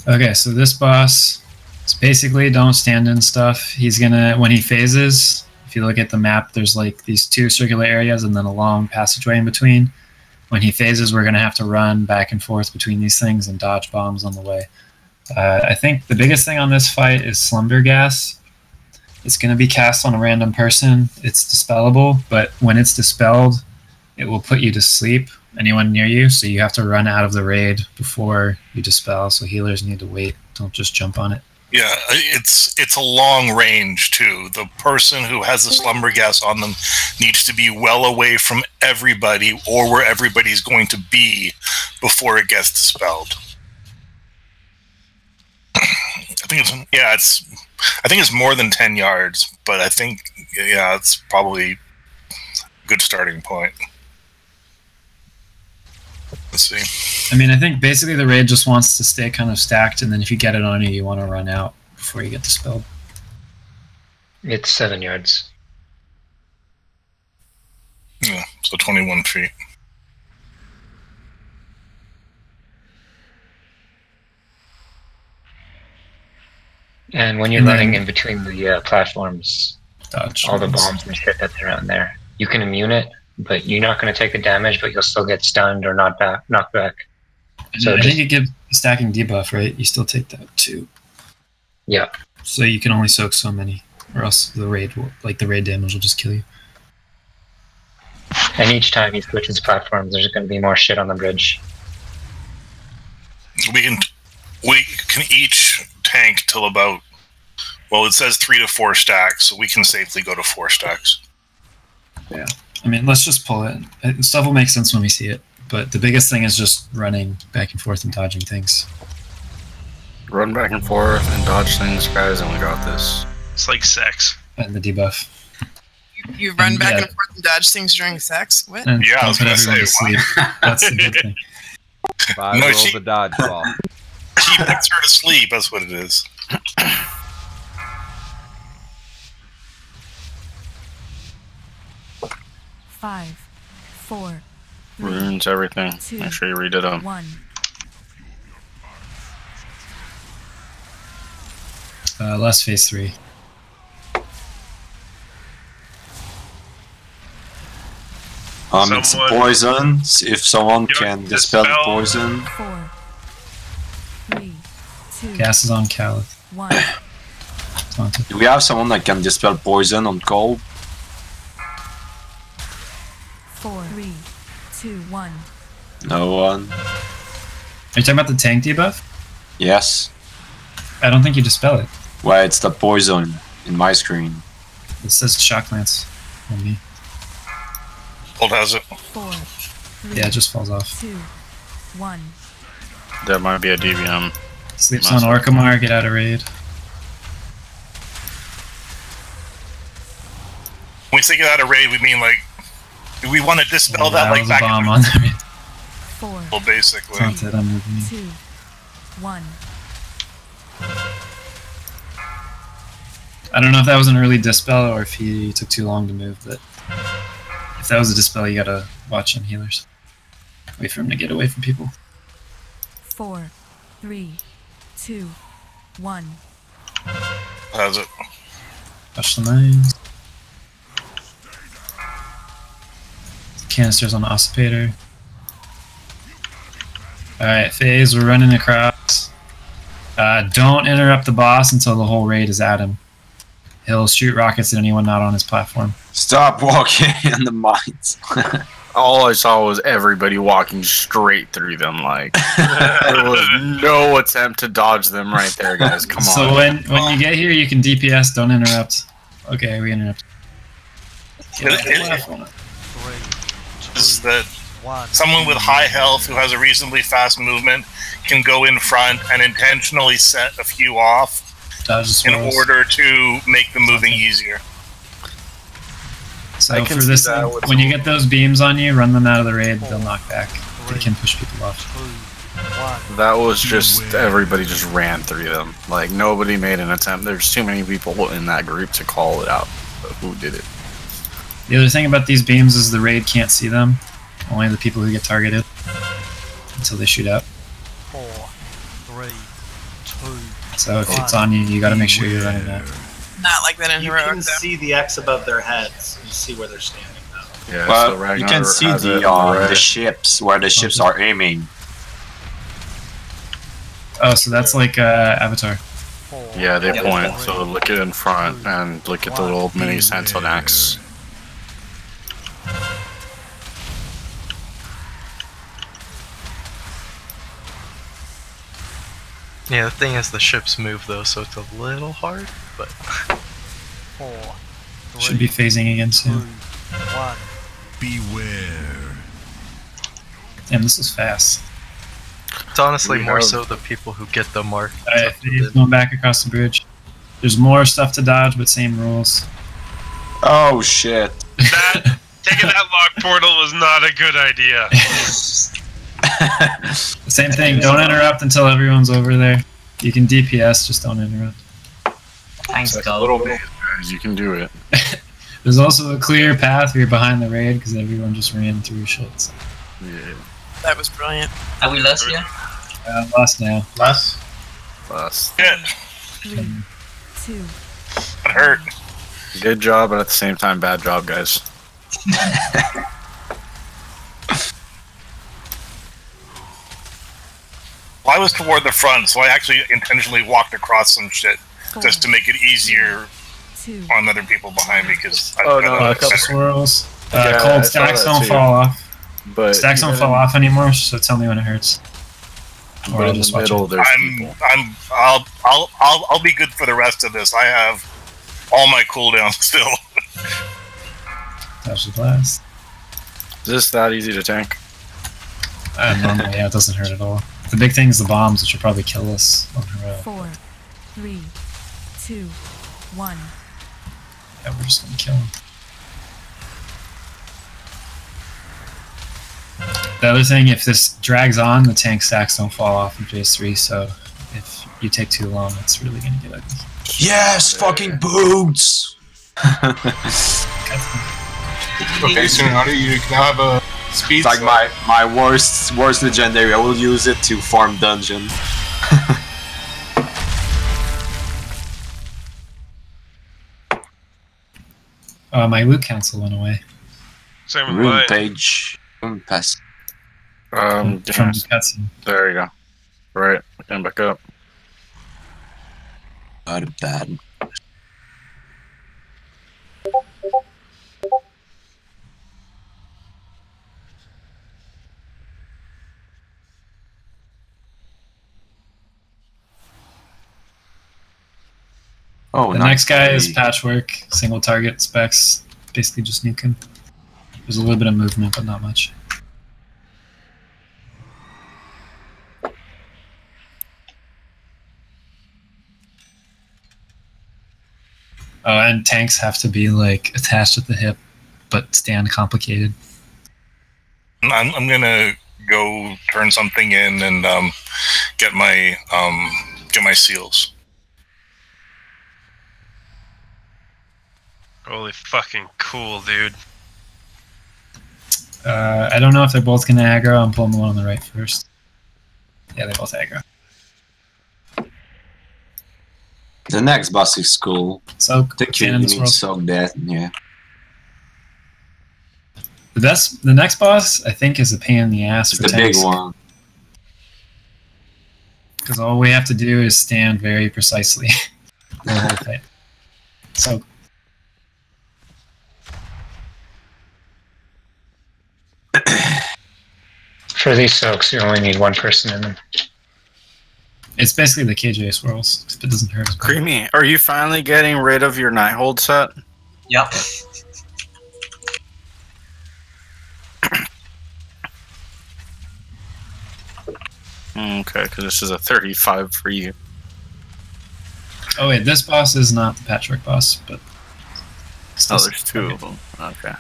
Okay, so this boss is basically don't stand in stuff. He's gonna, when he phases, if you look at the map, there's like these 2 circular areas and then a long passageway in between. When he phases, we're gonna have to run back and forth between these things and dodge bombs on the way. I think the biggest thing on this fight is Slumber Gas. It's gonna be cast on a random person. It's dispellable, but when it's dispelled, it will put you to sleep. Anyone near you, so you have to run out of the raid before you dispel, so healers need to wait. Don't just jump on it. Yeah, it's a long range too. The person who has the slumber gas on them needs to be well away from everybody or where everybody's going to be before it gets dispelled. I think it's more than 10 yards, but I think it's probably a good starting point. Let's see. I mean, I think basically the raid just wants to stay kind of stacked, and then if you get it on you, you want to run out before you get dispelled. It's 7 yards. Yeah, so 21 feet. And when you're running in between the platforms, dodge all the bombs and shit that's around there, you can immune it, but you're not going to take the damage, but you'll still get stunned or knocked back. So I think it gives stacking debuff, right? You still take that too. Yeah. So you can only soak so many, or else the raid damage will just kill you. And each time he switches platforms, there's going to be more shit on the bridge. We can each tank till about, well, it says 3 to 4 stacks, so we can safely go to 4 stacks. Yeah. I mean, let's just pull it. Stuff will make sense when we see it. But the biggest thing is just running back and forth and dodging things. Run back and forth and dodge things, guys, and we got this. It's like sex. And the debuff. You run back and forth and dodge things during sex? What? And yeah, I was put going to everyone say, to sleep. That's the big thing. No, roll the dodgeball. She puts her to sleep, that's what it is. 5, 4, 3, Runes, everything. 2, Make sure you redid them. 1. Last phase 3. It's poison. If someone can dispel the poison. 4, 3, 2, Gas is on Calith. 1. Do we have someone that can dispel poison on Cole? 4, 3, 2, 1. No one. Are you talking about the tank debuff? Yes. I don't think you dispel it. Well, it's the poison in my screen. It says shock lance on me. Old has it. 4, 3, Yeah, it just falls off. 2, 1. That might be a DVM. Sleeps on Orkamar, get out of raid. When we say get out of raid, we mean like, do we want to dispel that like was back a bomb in on the raid. 4, well, basically. That's it, I'm moving you. 2, 1. I don't know if that was an early dispel or if he took too long to move, but if that was a dispel, you gotta watch on healers. Wait for him to get away from people. 4, 3, 2, 1. Has it. Watch the mines. Canisters on the Ossipator. Alright, phase, we're running across. Don't interrupt the boss until the whole raid is at him. He'll shoot rockets at anyone not on his platform. Stop walking in the mines. All I saw was everybody walking straight through them. Like there was no attempt to dodge them right there, guys. Come on. So when you get here, you can DPS. Don't interrupt. Okay, we interrupt. Is that someone with high health who has a reasonably fast movement can go in front and intentionally set a few off in order to make the moving easier. So for this, when you get those beams on you, run them out of the raid. They'll knock back. They can push people off. That was just everybody just ran through them. Like nobody made an attempt. There's too many people in that group to call it out. But who did it? The other thing about these beams is the raid can't see them. Only the people who get targeted until they shoot out. 4, 3, 2. So if it's on you, you got to make sure you're running that. Not like that in You Heroic, can though. see the X above their heads. You see where they're standing now. Yeah, Well, so Ragnar you can see has it the on the right. ships where the ships are aiming. Oh, so that's like Avatar. Yeah, they point. So look it in front and look at the little mini sentinel axe. Yeah, the thing is the ships move though, so it's a little hard, but 4, 3, Should be phasing again soon. 1. Beware. Damn, this is fast. it's honestly We more have- so the people who get the mark. Alright, phase going back across the bridge. There's more stuff to dodge, but same rules. Oh shit. That taking that lock portal was not a good idea. Same thing, don't interrupt until everyone's over there. You can DPS, just don't interrupt. Thanks, Like Go. a little bit, guys. You can do it. There's also a clear path where you're behind the raid because everyone just ran through shit. So. Yeah. That was brilliant. Are we lost yet? Lost now. Less? Last. Yeah, 3, 2, it hurt. Good job, but at the same time, bad job, guys. Well, I was toward the front, so I actually intentionally walked across some shit just to make it easier on other people behind me. Because a couple swirls. Cold stacks don't fall off. But stacks don't fall off anymore, so tell me when it hurts. Or in the middle, there's people. I'll be good for the rest of this. I have all my cooldowns still. Touch the blast. Is this that easy to tank? Normally, yeah, it doesn't hurt at all. The big thing is the bombs, which will probably kill us on her. 4, 3, 2, 1. Yeah, we're just gonna kill him. The other thing, if this drags on, the tank stacks don't fall off in phase 3, so if you take too long, it's really gonna get ugly. Yes, fucking boots! Okay, so now you can now have a speed. It's like my worst legendary. I will use it to farm dungeon. My loot council went away. Same with Rune mine. page. Rune pass. From cutscene. There you go. Right, and back up. Not bad. Oh, the next guy is patchwork, single target specs, basically just nuke him. There's a little bit of movement, but not much. Oh, and tanks have to be like attached at the hip, but stand complicated. I'm gonna go turn something in and get my seals. Holy fucking cool, dude. I don't know if they're both gonna aggro. I'm pulling the one on the right first. Yeah, they both aggro. The next boss is cool. Soak. I think you need to soak that, yeah. The next boss, I think, is a pain in the ass for the tanks. big one. Because all we have to do is stand very precisely the whole fight. So. For these soaks, you only need one person in them. It's basically the KJ swirls, if it doesn't hurt. Creamy, are you finally getting rid of your Nighthold set? Yep. Okay, because this is a 35 for you. Oh wait, this boss is not the patchwork boss, but... Oh, there's two of them. Okay.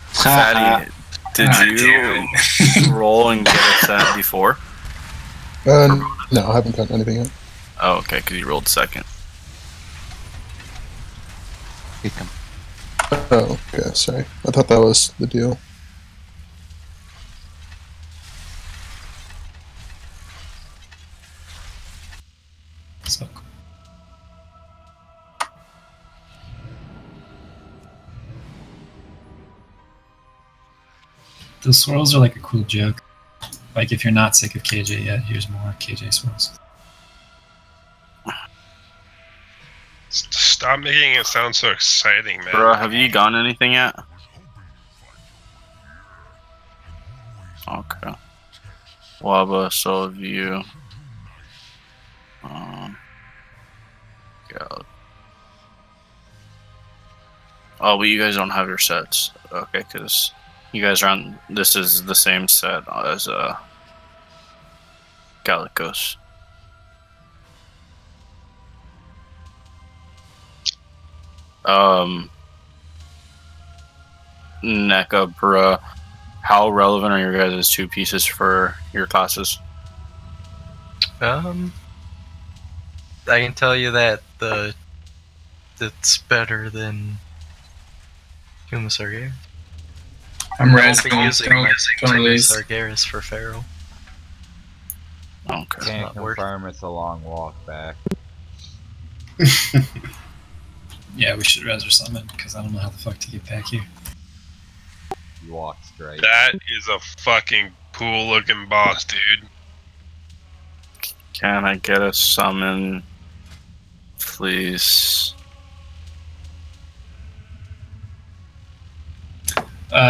Fatty, did you roll and get a set before? No, I haven't done anything yet. Oh, okay, because you rolled second. Oh, okay, sorry. I thought that was the deal. So. The swirls are like a cool joke. Like, if you're not sick of KJ yet, here's more KJ swirls. Stop making it sound so exciting, man. Bro, have you done anything yet? Okay. Waba, so have you. God. Oh, but you guys don't have your sets. Okay, because you guys are on. This is the same set as Gallicos. NECA, bruh, how relevant are your guys' two pieces for your classes? I can tell you that it's better than Huma Sargeras. I'm using Sargeras for Pharaoh. Okay. Can't confirm it's a long walk back. Yeah, we should res or summon, because I don't know how the fuck to get back here. You walk straight. That is a fucking cool looking boss, dude. Can I get a summon, please?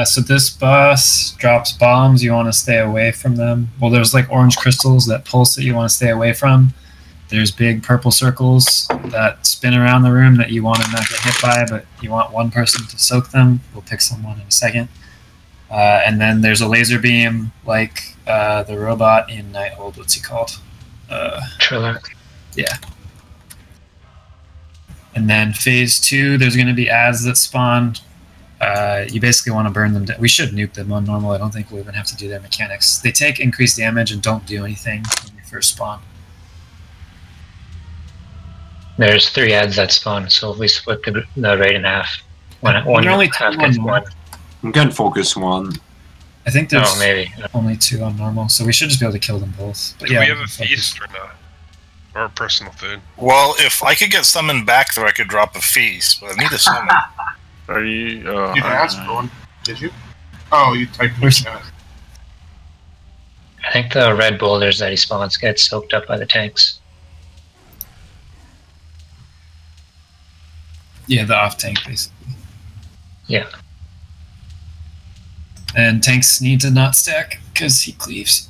So this boss drops bombs. You want to stay away from them. Well, there's like orange crystals that pulse that you want to stay away from. There's big purple circles that spin around the room that you want to not get hit by, but you want one person to soak them. We'll pick someone in a second. And then there's a laser beam like the robot in Nighthold. What's he called? Trilak. Yeah. And then phase 2, there's going to be ads that spawn. You basically want to burn them down. We should nuke them on normal. I don't think we'll even have to do their mechanics. They take increased damage and don't do anything when they first spawn. There's 3 ads that spawn, so if we split the raid in half, one only half two gets on one. I'm gonna focus one. I think there's maybe only 2 on normal, so we should just be able to kill them both. But Do yeah, we have a can focus. feast or not? Or personal food? Well, if I could get summoned back there, I could drop a feast, but I need a summon. Are you? You didn't ask for one, did you? Oh, you typed it. I think the red boulders that he spawns get soaked up by the tanks. Yeah, the off tank basically. Yeah. And tanks need to not stack because he cleaves.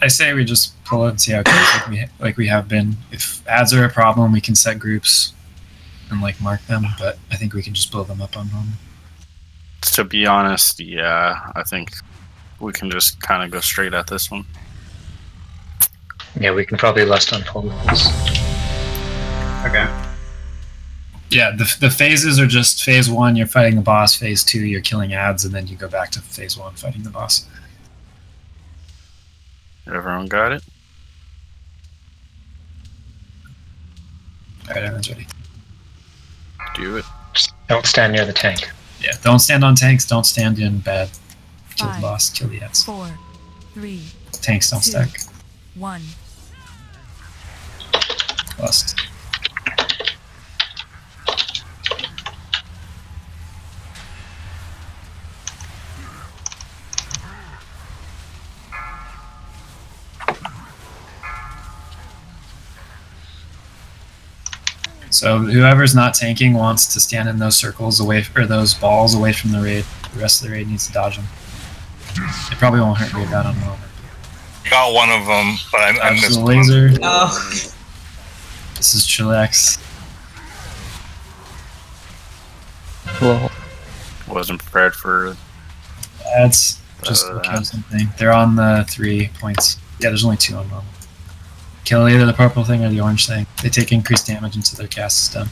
I say we just pull it and see how it goes, like we have been. If ads are a problem, we can set groups and like mark them, but I think we can just blow them up on normal. To be honest, yeah, I think we can just kind of go straight at this one. Yeah, we can probably lust on full levels. Okay. Yeah, the phases are just phase 1, you're fighting the boss, phase 2, you're killing ads, and then you go back to phase 1, fighting the boss. Everyone got it? Alright, everyone's ready. Do it. Don't stand near the tank. Yeah, don't stand on tanks, don't stand in bad. Kill the 5, boss, kill the ads. 4, 3, Tanks don't 2, stack. 1. Lust. So whoever's not tanking wants to stand in those circles away, or those balls away from the raid. The rest of the raid needs to dodge them. It probably won't hurt me bad on moment. Got one of them, but I missed the one. laser. Oh. This is Chillax. Well, Wasn't prepared for That's just kill something. They're on the 3 points. Yeah, there's only 2 on normal. Kill either the purple thing or the orange thing. They take increased damage until their cast is done.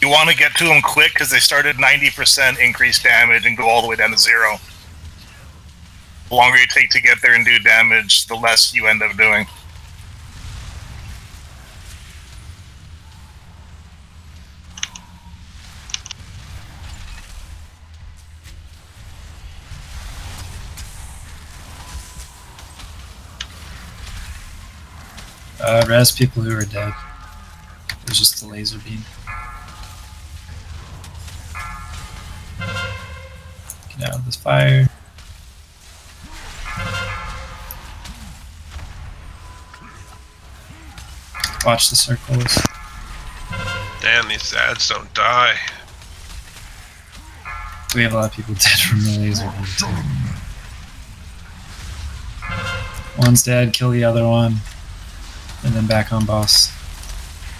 You want to get to them quick because they start at 90% increased damage and go all the way down to 0. The longer you take to get there and do damage, the less you end up doing. Res people who are dead. There's just the laser beam. Get out of this fire. Watch the circles. Damn, these ads don't die. We have a lot of people dead from the laser beam too. One's dead, kill the other one. And then back on boss.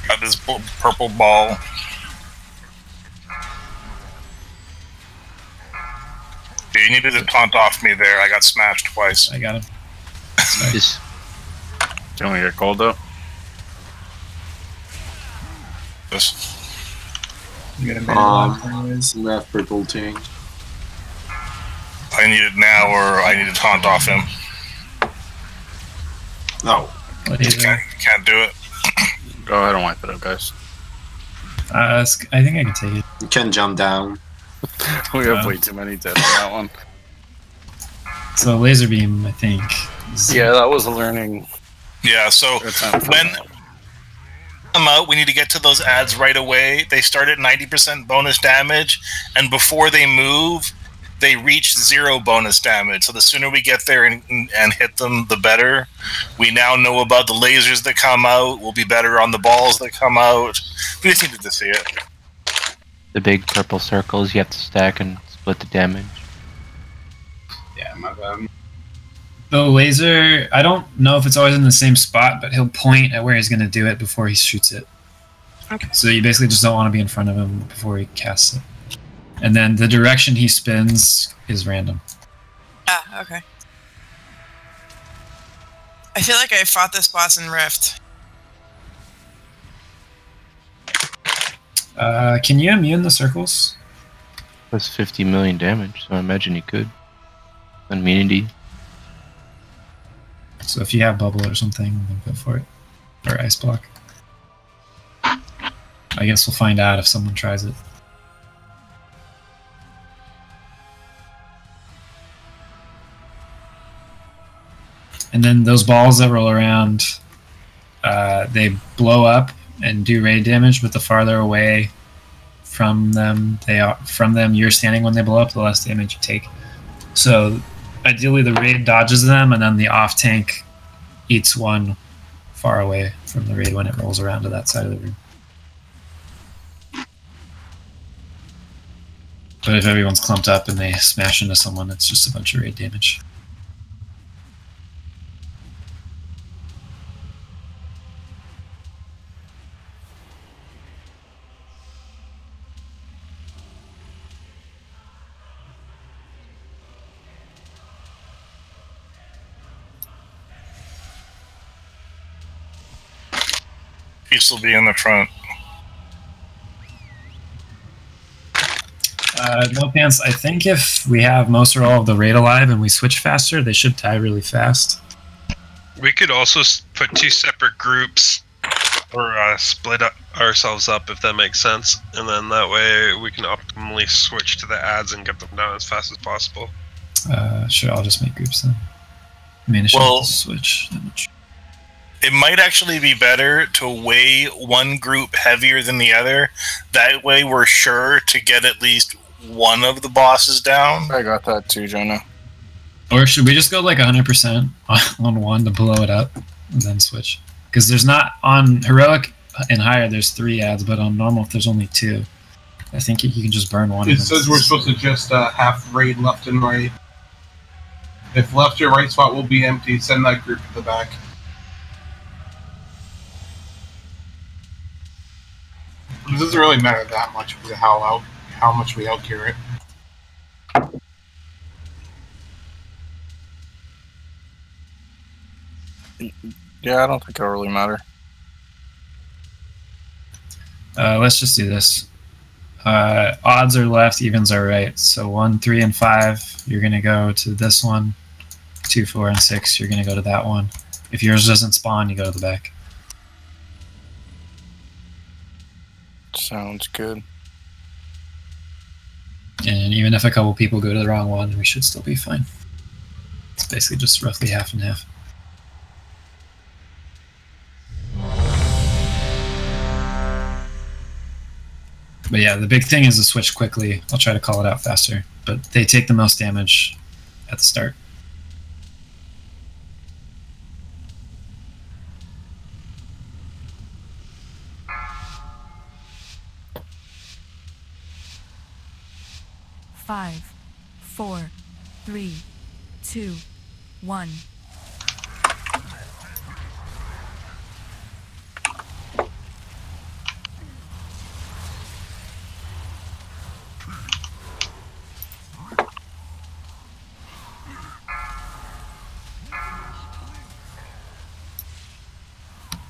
Got this purple ball. Dude, you needed to taunt off me there. I got smashed twice. I got him. Nice. Do you want to get cold though? This. You got a man left purple tank. I need it now, or I need to taunt off him. No. Can't do it. Go ahead and wipe it up, guys. I think I can take it. You can jump down. We have way too many dead on that one. So laser beam, I think. Yeah, that was a learning. Yeah, so when I'm out, we need to get to those ads right away. They start at 90% bonus damage, and before they move, they reach 0 bonus damage. So the sooner we get there and hit them, the better. We now know about the lasers that come out. We'll be better on the balls that come out. We just needed to see it. The big purple circles, you have to stack and split the damage. Yeah, my bad. The laser, I don't know if it's always in the same spot, but he'll point at where he's going to do it before he shoots it. Okay. So you basically just don't want to be in front of him before he casts it. And then the direction he spins is random. Ah, okay. I feel like I fought this boss in Rift. Can you immune the circles? That's 50 million damage, so I imagine you could. Immunity. So if you have bubble or something, then go for it. Or ice block. I guess we'll find out if someone tries it. And then those balls that roll around, they blow up and do raid damage, but the farther away from them you're standing when they blow up, the less damage you take. So ideally the raid dodges them, and then the off tank eats one far away from the raid when it rolls around to that side of the room. But if everyone's clumped up and they smash into someone, it's just a bunch of raid damage. Peace will be in the front. No pants. I think if we have most or all of the raid alive and we switch faster, they should die really fast. We could also put 2 separate groups, or split ourselves up, if that makes sense, and then that way we can optimally switch to the ads and get them down as fast as possible. Sure, I'll just make groups then. I mean, it shouldn't switch that much. It might actually be better to weigh one group heavier than the other. That way we're sure to get at least one of the bosses down. I got that too, Jonah. Or should we just go like 100% on one to blow it up and then switch? Because there's not, on heroic and higher there's 3 ads, but on normal if there's only 2. I think you can just burn one. It says we're supposed to just have raid left and right. If left or right spot will be empty, send that group to the back. It doesn't really matter that much because of how much we outgear it. Yeah, I don't think it'll really matter. Let's just do this. Odds are left, evens are right. So 1, 3, and 5, you're going to go to this one. 2, 4, and 6, you're going to go to that one. If yours doesn't spawn, you go to the back. Sounds good. And even if a couple people go to the wrong one, we should still be fine. It's basically just roughly half and half. But yeah, the big thing is to switch quickly. I'll try to call it out faster, but they take the most damage at the start. Five, 4, 3, 2, 1.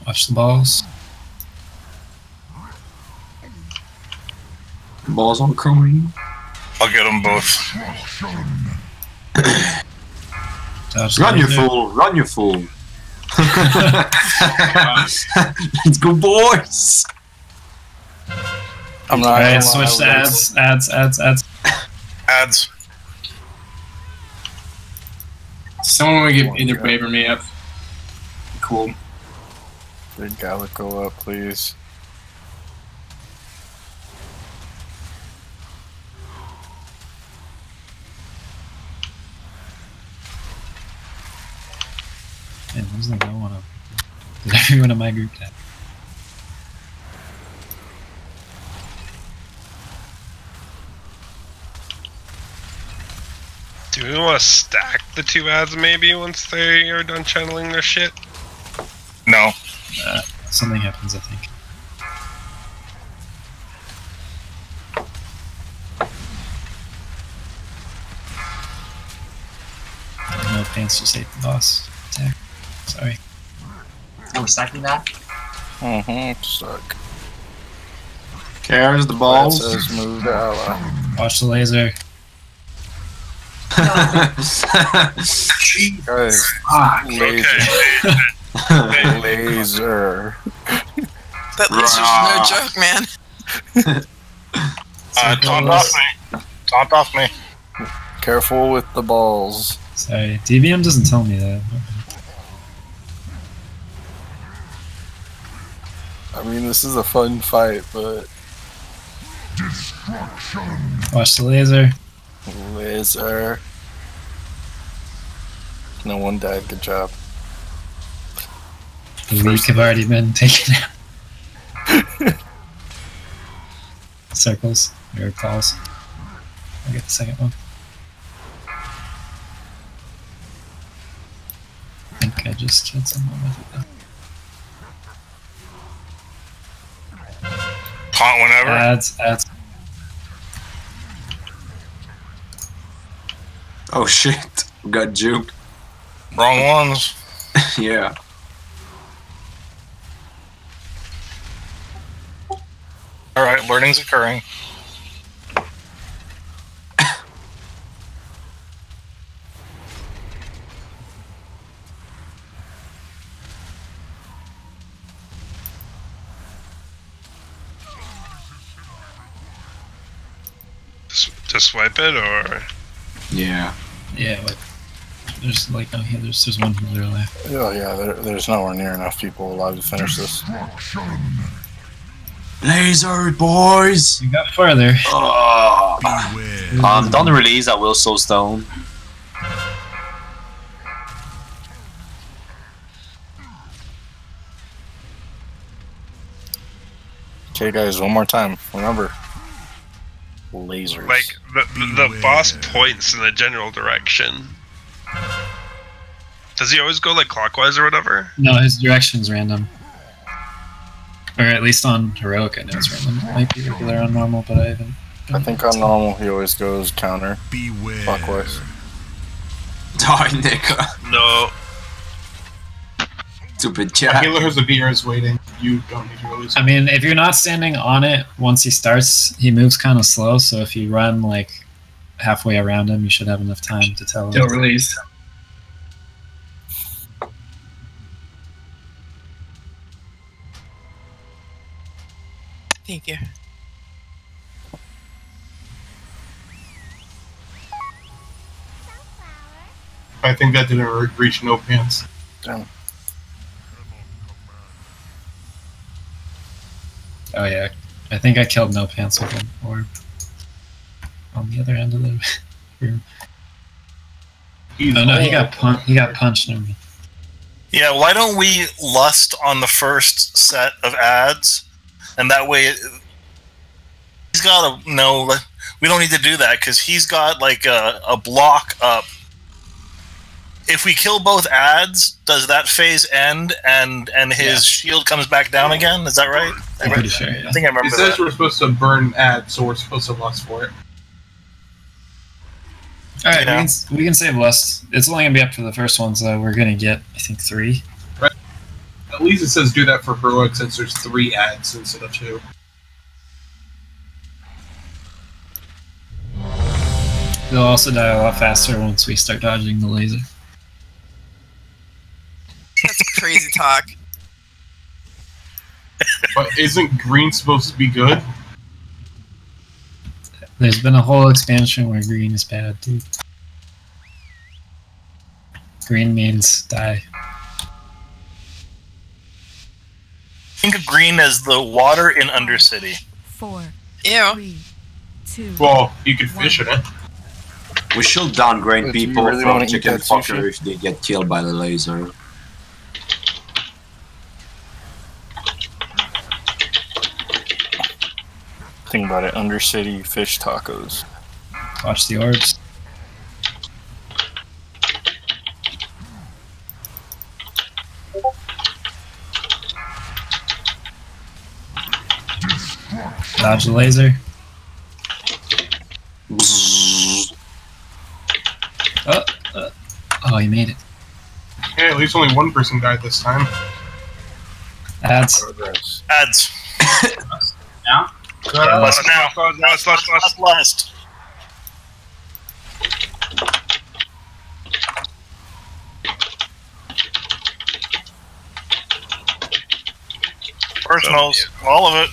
Watch the balls. Balls on Chromie. I'll get them both. Run, you fool! Run, you fool! Let's go, boys! I'm not gonna switch to ads. Ads. Someone would get either Babe or me up. Cool. Big Gallico up, please. Man, there's no one up. Did everyone in my group die? Do we want to stack the 2 ads maybe once they are done channeling their shit? No. Something happens, I think. No pants, just hate the boss. Attack. Sorry. Oh, we're stacking that? Suck. Cares the balls. That says move to ally. Watch the laser. Guys, laser. Laser. That laser's no joke, man. Taunt off me. Taunt off me. Careful with the balls. Sorry, DBM doesn't tell me that. I mean, this is a fun fight, but... Watch the laser. Laser. No one died, good job. The weak have already been taken out. Circles, or calls. I'll get the second one. I think I just killed someone with it though. Taunt whenever. Ads. Oh shit, we got juked. Wrong ones. Yeah. Alright, learning's occurring. To swipe it, or? Yeah. Yeah, like, there's like no healers, there's one healer left. Oh yeah, there's nowhere near enough people alive to finish this. Laser, boys! You got further. Don't release, I will soul stone. Okay guys, one more time. Remember. Lasers. Like, the boss points in the general direction. Does he always go like clockwise or whatever? No, his direction's random. Or at least on heroic I know it's random. It might be regular on normal, but I haven't. I think on normal he always goes counter. Beware. Clockwise. Die, Nick. No. Stupid A chat. healer has a beer is waiting. You don't need to release. I mean, if you're not standing on it, once he starts, he moves kind of slow, so if you run like halfway around him, you should have enough time to tell him. Don't release. Thank you. I think that didn't reach no pants. Damn. Oh yeah, I think I killed no pants with him, or on the other end of the room. Oh no, he got punched. Never mind. Yeah, why don't we lust on the first set of ads, and that way he's got a no. We don't need to do that because he's got like a block up. If we kill both ads, does that phase end and his shield comes back down again? Is that right? I'm pretty sure. Yeah. I think I remember It says that. we're supposed to burn ads, so we're supposed to lust for it. All right, we can save lust. It's only gonna be up for the first one, so we're gonna get I think 3. Right. At least it says do that for heroic since there's 3 ads instead of 2. They'll also die a lot faster once we start dodging the laser. That's crazy talk. But isn't green supposed to be good? There's been a whole expansion where green is bad, dude. Green means die. Think of green as the water in Undercity. 4. Ew. 3, 2. Well, you could fish in it. We should downgrade Do you people really from wanna eat chicken that fucker sushi? if they get killed by the laser. Think about it, Undercity fish tacos. Watch the orbs. Dodge the laser. Oh, he made it. Yeah, at least only one person died this time. Ads. Ads. Now? Last now. Last. Personals. All of it.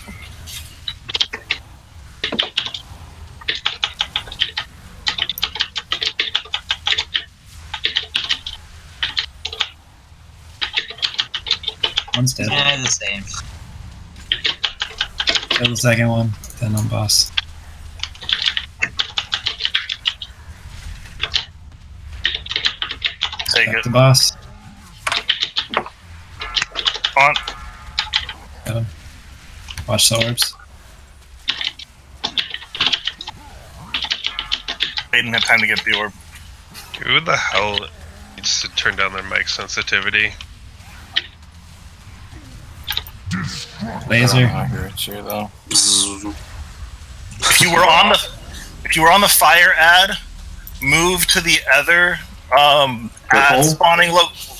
One's dead. Yeah, the same. Kill the second one, then on boss. Take Back it. to boss. On. Got him. Watch the orbs. They didn't have time to get the orb. Who the hell needs to turn down their mic sensitivity? Laser. I hear it here though. If you were on the fire ad, move to the other ad spawning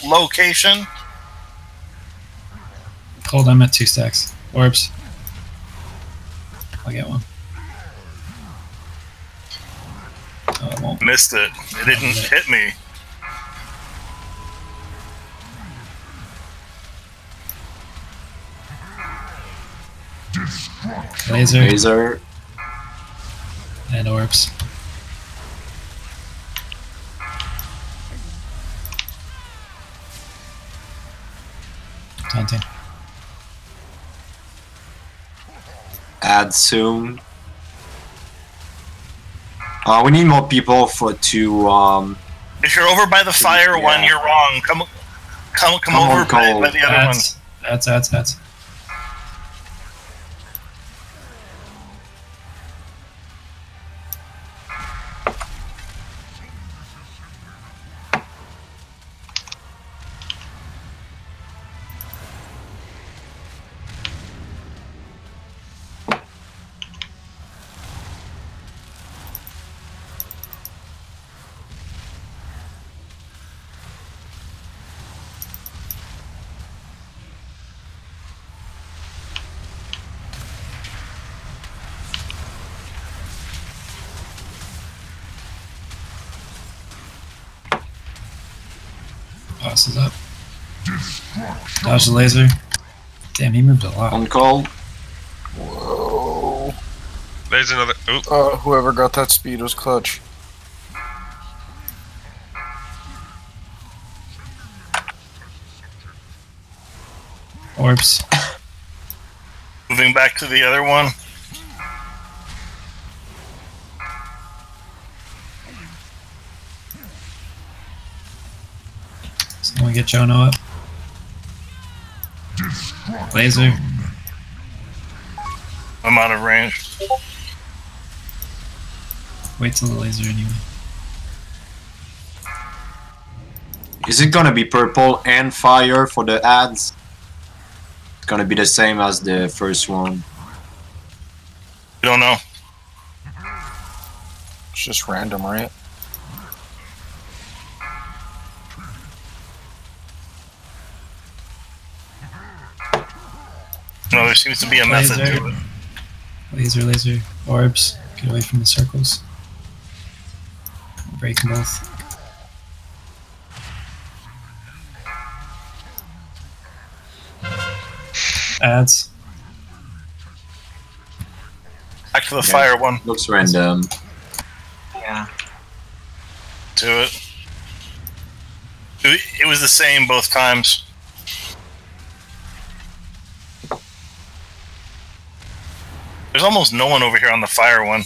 location. Hold them at 2 stacks. Orbs. I'll get one. Oh, it won't. Missed it. It didn't hit me. Laser. And orbs. Taunting. Add soon. We need more people to If you're over by the fire one, you're wrong. Come over by the other one. Ads. Boss is up. Dodge the laser. Damn, he moved a lot. On call. Whoa. There's another. Oop. Whoever got that speed was clutch. Orbs. Moving back to the other one. Someone get Jono up. Laser. I'm out of range. Wait till the laser anyway. Is it gonna be purple and fire for the ads? It's gonna be the same as the first one. You don't know. It's just random, right? No, there seems to be a method to it. Laser. Orbs. Get away from the circles. break them both. Ads. Back to the fire one. Looks random. Yeah. Do it. It was the same both times. There's almost no one over here on the fire one.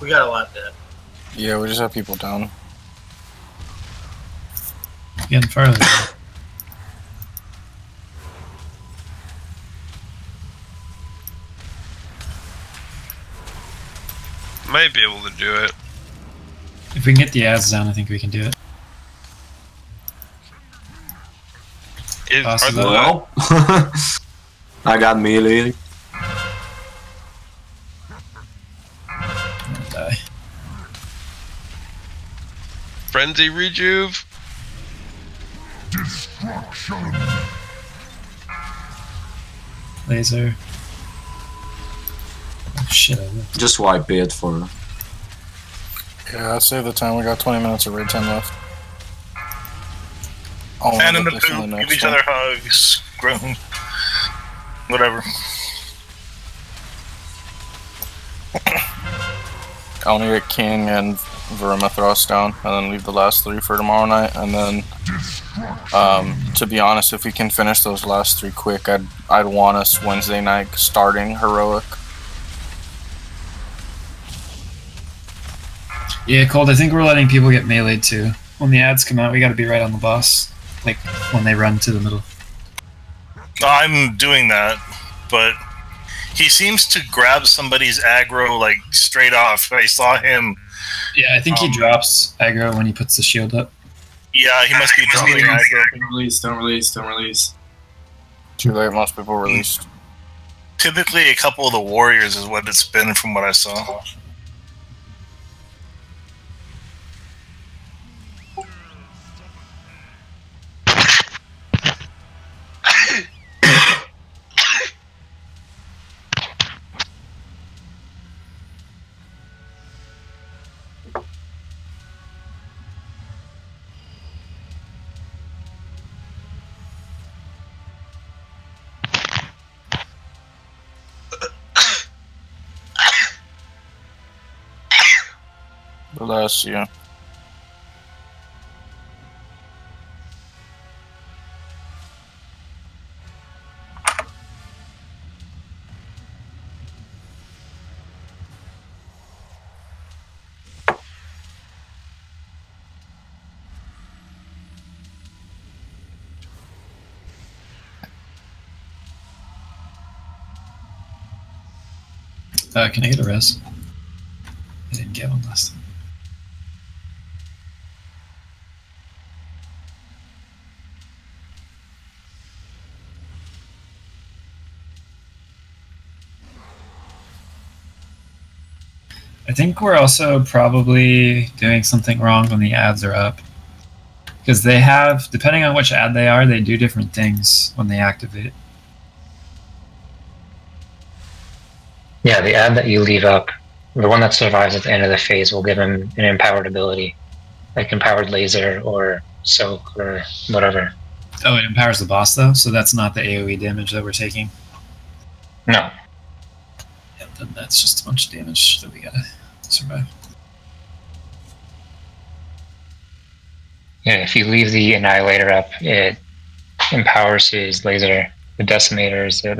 We got a lot dead. Yeah, we just have people down. Getting further. Might be able to do it. If we can get the ads down, I think we can do it. Are the, Well, I got melee. Die. Frenzy Rejuve? Destruction. Laser. Oh shit, I lived. Just wipe it for. Yeah, I'd save the time. We got 20 minutes of raid time left. Fan in the poop, give each other hugs, groan, whatever. I want to get King and Vermithros down, and then leave the last 3 for tomorrow night. And then, to be honest, if we can finish those last 3 quick, I'd want us Wednesday night starting heroic. Yeah, Cold, I think we're letting people get meleeed too. When the ads come out, we gotta be right on the boss. Like, when they run to the middle. I'm doing that, but he seems to grab somebody's aggro, like, straight off. I saw him. Yeah, I think he drops aggro when he puts the shield up. Yeah, he must be dropping aggro. Don't release. Too late, most people released. Typically, a couple of the warriors is what it's been from what I saw. Bless you. Can I get a res? I didn't get one last time. I think we're also probably doing something wrong when the ads are up. Because they have, depending on which ad they are, they do different things when they activate. Yeah, the ad that you leave up, the one that survives at the end of the phase will give him an empowered ability, like empowered laser or soak or whatever. Oh, it empowers the boss though, so that's not the AoE damage that we're taking? No. Yeah, then that's just a bunch of damage that we gotta survive. Yeah, if you leave the Annihilator up, it empowers his laser. The Decimator is the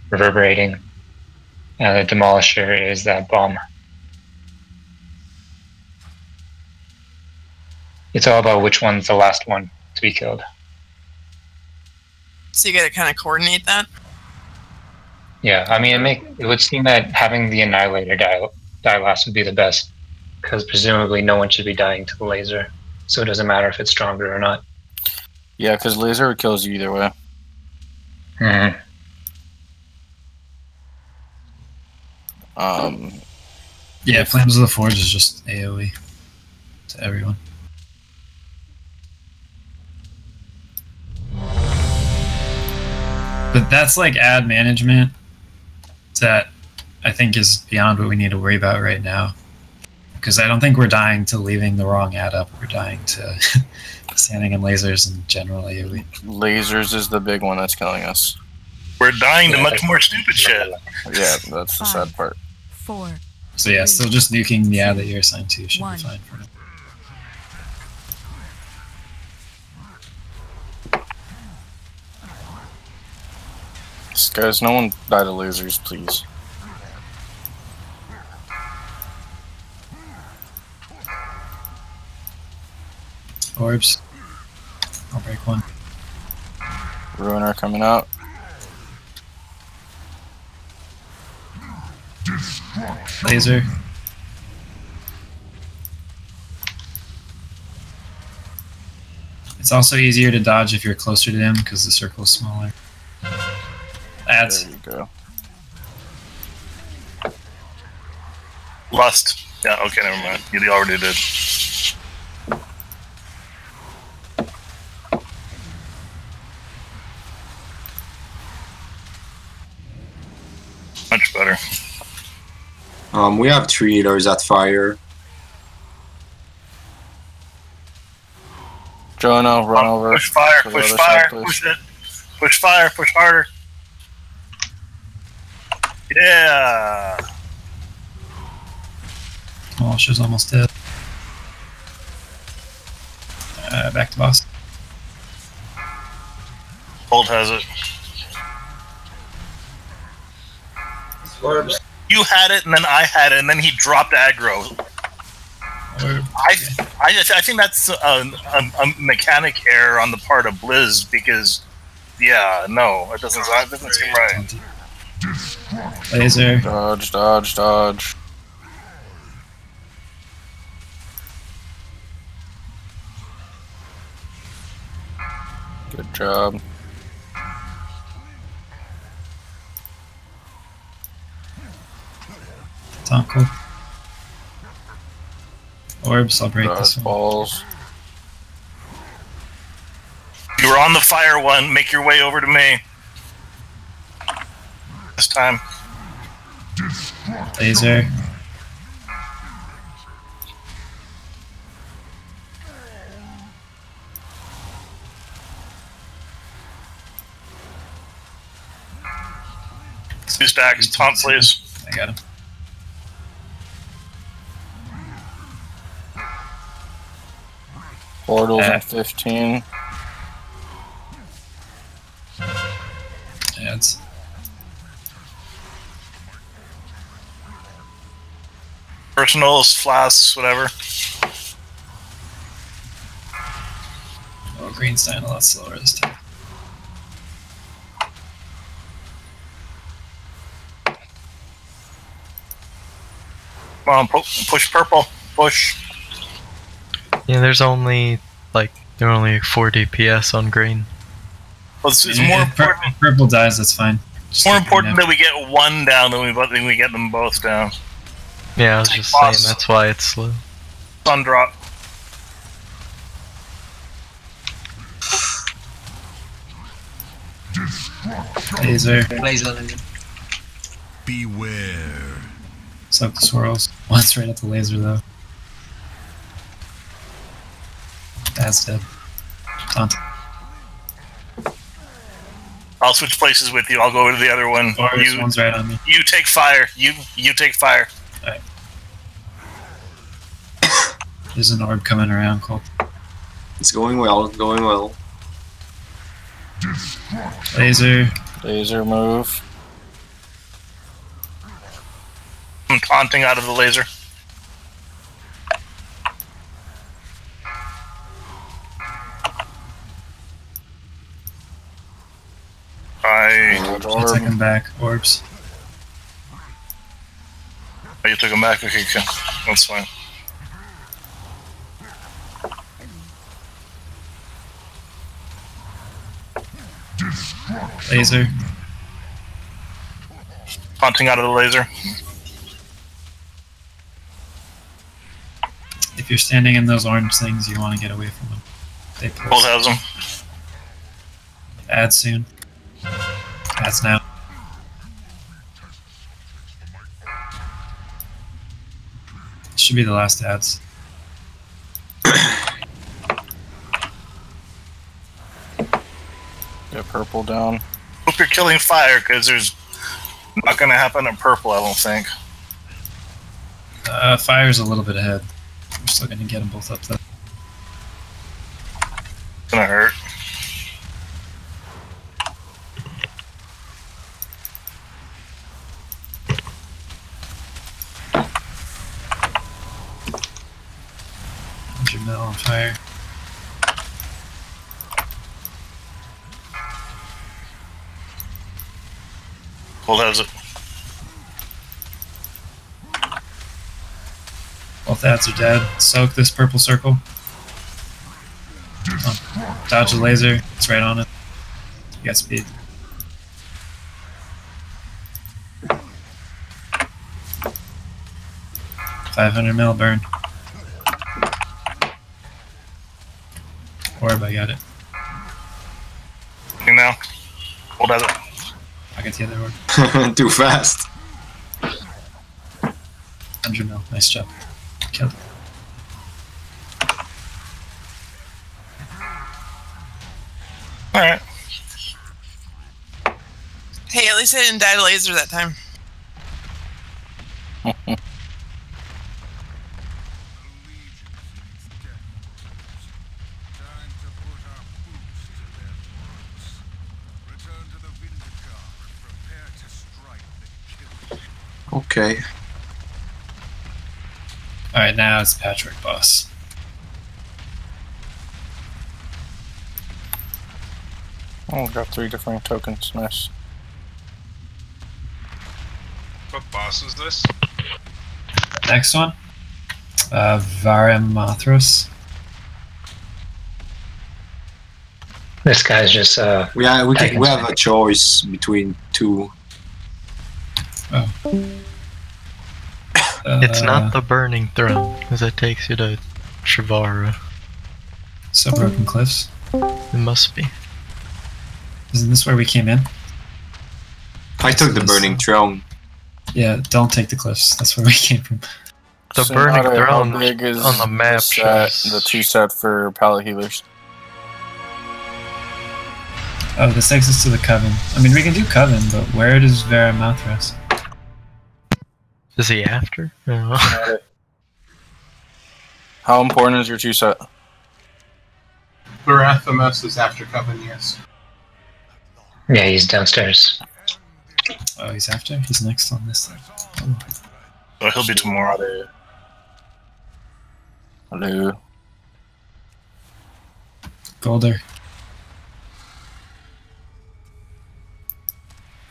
reverberating. And the Demolisher is that bomb. It's all about which one's the last one to be killed. So you gotta kind of coordinate that? Yeah, I mean, it would seem that having the Annihilator die last would be the best, because presumably no one should be dying to the laser, so it doesn't matter if it's stronger or not. Yeah, because laser kills you either way. Mm-hmm. Yeah, Flames of the Forge is just AoE to everyone. But that's like ad management that I think is beyond what we need to worry about right now. Because I don't think we're dying to leaving the wrong ad up. We're dying to standing in lasers and generally AoE. Lasers is the big one that's killing us. We're dying to much more stupid shit. Yeah, that's the sad part. 4. So yeah, still just nuking the ad that you're assigned to should be fine for now. Guys, no one die to lasers, please. Orbs. I'll break one. Ruiner coming out. Laser. It's also easier to dodge if you're closer to him because the circle is smaller. Ads. There you go. Lust. Yeah, okay, never mind. You already did. Much better. We have 3 healers at fire. Jonah, run over. Push fire, to the push other fire, side, please. push it. Push fire, push harder. Yeah. Walsh is almost dead. Back to boss. Bolt has it. You had it, and then I had it, and then he dropped aggro. I think that's a mechanic error on the part of Blizz because, yeah, no, it doesn't seem right. Laser. Dodge, dodge, dodge. Good job. Tonko. Orbs, I'll break this one. Balls. You were on the fire one, make your way over to me. This time. Laser. Two stacks, taunt please. I got him. Portals at 15. Ads. Personals, flasks, whatever. Oh, green's dying a lot slower this time. Come on, push purple. Push. Yeah, there's only there are only 4 DPS on green. Well, it's more important. Purple dies, that's fine. It's more important that we get one down than we get them both down. Yeah, I was just saying that's why it's slow. Sun drop. Laser. Beware. Soak the swirls. One's right at the laser though. That's dead. Taunt. I'll switch places with you. I'll go over to the other one. One's right on me. You take fire. You take fire. Alright. There's an orb coming around, Colt. It's going well, going well. Laser. Laser move. I'm taunting out of the laser. I'll take him back. Orbs. Oh, you took him back? Okay, okay. That's fine. Laser. Taunting out of the laser. If you're standing in those orange things, you want to get away from them. They Bolt has them. Add soon. Ads now. Should be the last ads. Get purple down. Hope you're killing fire, because there's not going to happen in purple, I don't think. Fire's a little bit ahead. We're still gonna get them both up though. It's gonna hurt. Your mill on fire. Well, how's it? Both ads are dead. Soak this purple circle. Oh, dodge the laser. It's right on it. You got speed. $500 mil burn. Orb, I got it. You know? Hold on. I got the other orb. Too fast. 100 mil. Nice job. Killed it. Alright. Hey, at least I didn't die to laser that time. Okay. Alright, now it's Patchwork Boss. Oh, we got 3 different tokens. Nice. What boss is this? Next one. Antorus. This guy's just we have a choice between 2. Oh. It's not the Burning Throne, because that takes you to Shivara. So Broken Cliffs. It must be. Isn't this where we came in? I took the Burning Throne. Yeah, don't take the cliffs. That's where we came from. The So Burning how Throne big is on the map the 2 set for pallet healers? Oh, this takes us to the Coven. I mean, we can do Coven, but where does Antorus? Is he after? No. How important is your 2 set? Barathemus is after Coven, yes. Yeah, he's downstairs. Oh, he's after? He's next on this thing. Oh. Oh, he'll be tomorrow. Hello. Golder.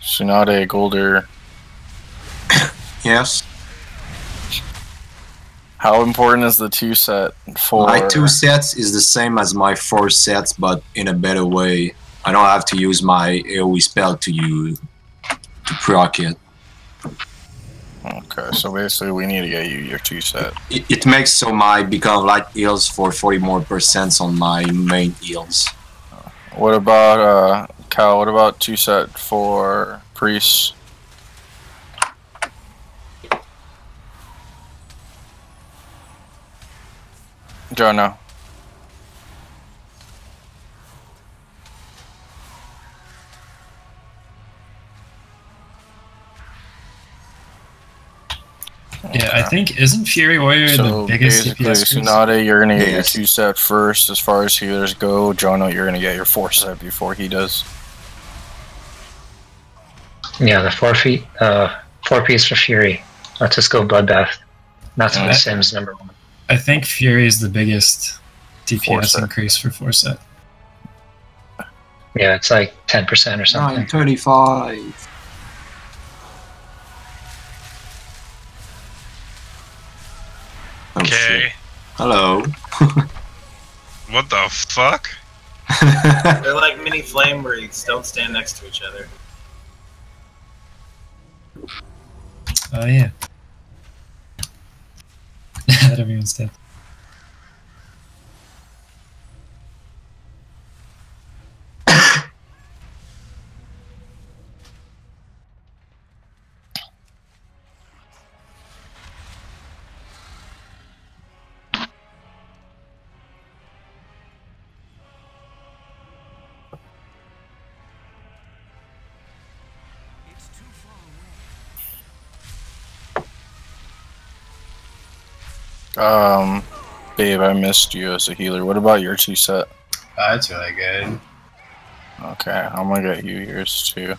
Tsunade, Golder. Yes. How important is the 2 set for... My 2 sets is the same as my 4 sets, but in a better way. I don't have to use my AoE spell to proc it. Okay, so basically we need to get you your 2 set. It makes so my become light heals for 40% more on my main heals. What about, Cal, what about 2 set for priests? Jono. Yeah, I think, isn't Fury Warrior the biggest basically, DPS? Tsunade, you're gonna get your 2 set first as far as healers go. Jono, you're gonna get your 4 set before he does. Yeah, the 4 piece for Fury. Let's just go Bloodbath. That's what Sims #1. I think Fury is the biggest DPS increase for 4 set. Yeah, it's like 10% or something. 935. Okay. Hello. What the fuck? They're like mini flame wreaths. Don't stand next to each other. Oh yeah. Everyone's dead. Babe, I missed you as a healer. What about your 2 set? That's really good. Okay, I'm gonna get you yours too.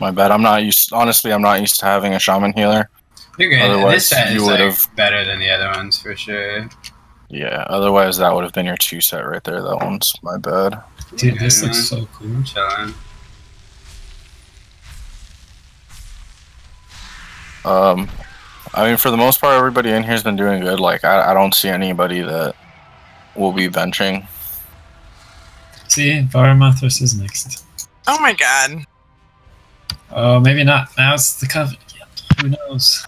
My bad. I'm not used. Honestly, I'm not used to having a shaman healer. You're good. Otherwise, This set you is would like have. better than the other ones for sure. Yeah. Otherwise, that would have been your 2 set right there. That one's my bad. Dude, this looks so cool. Chilling. I mean, for the most part, everybody in here's been doing good. Like, I don't see anybody that will be benching. See, Varamathras is next. Oh my god. Oh, maybe not. Now it's the Covenant. Who knows?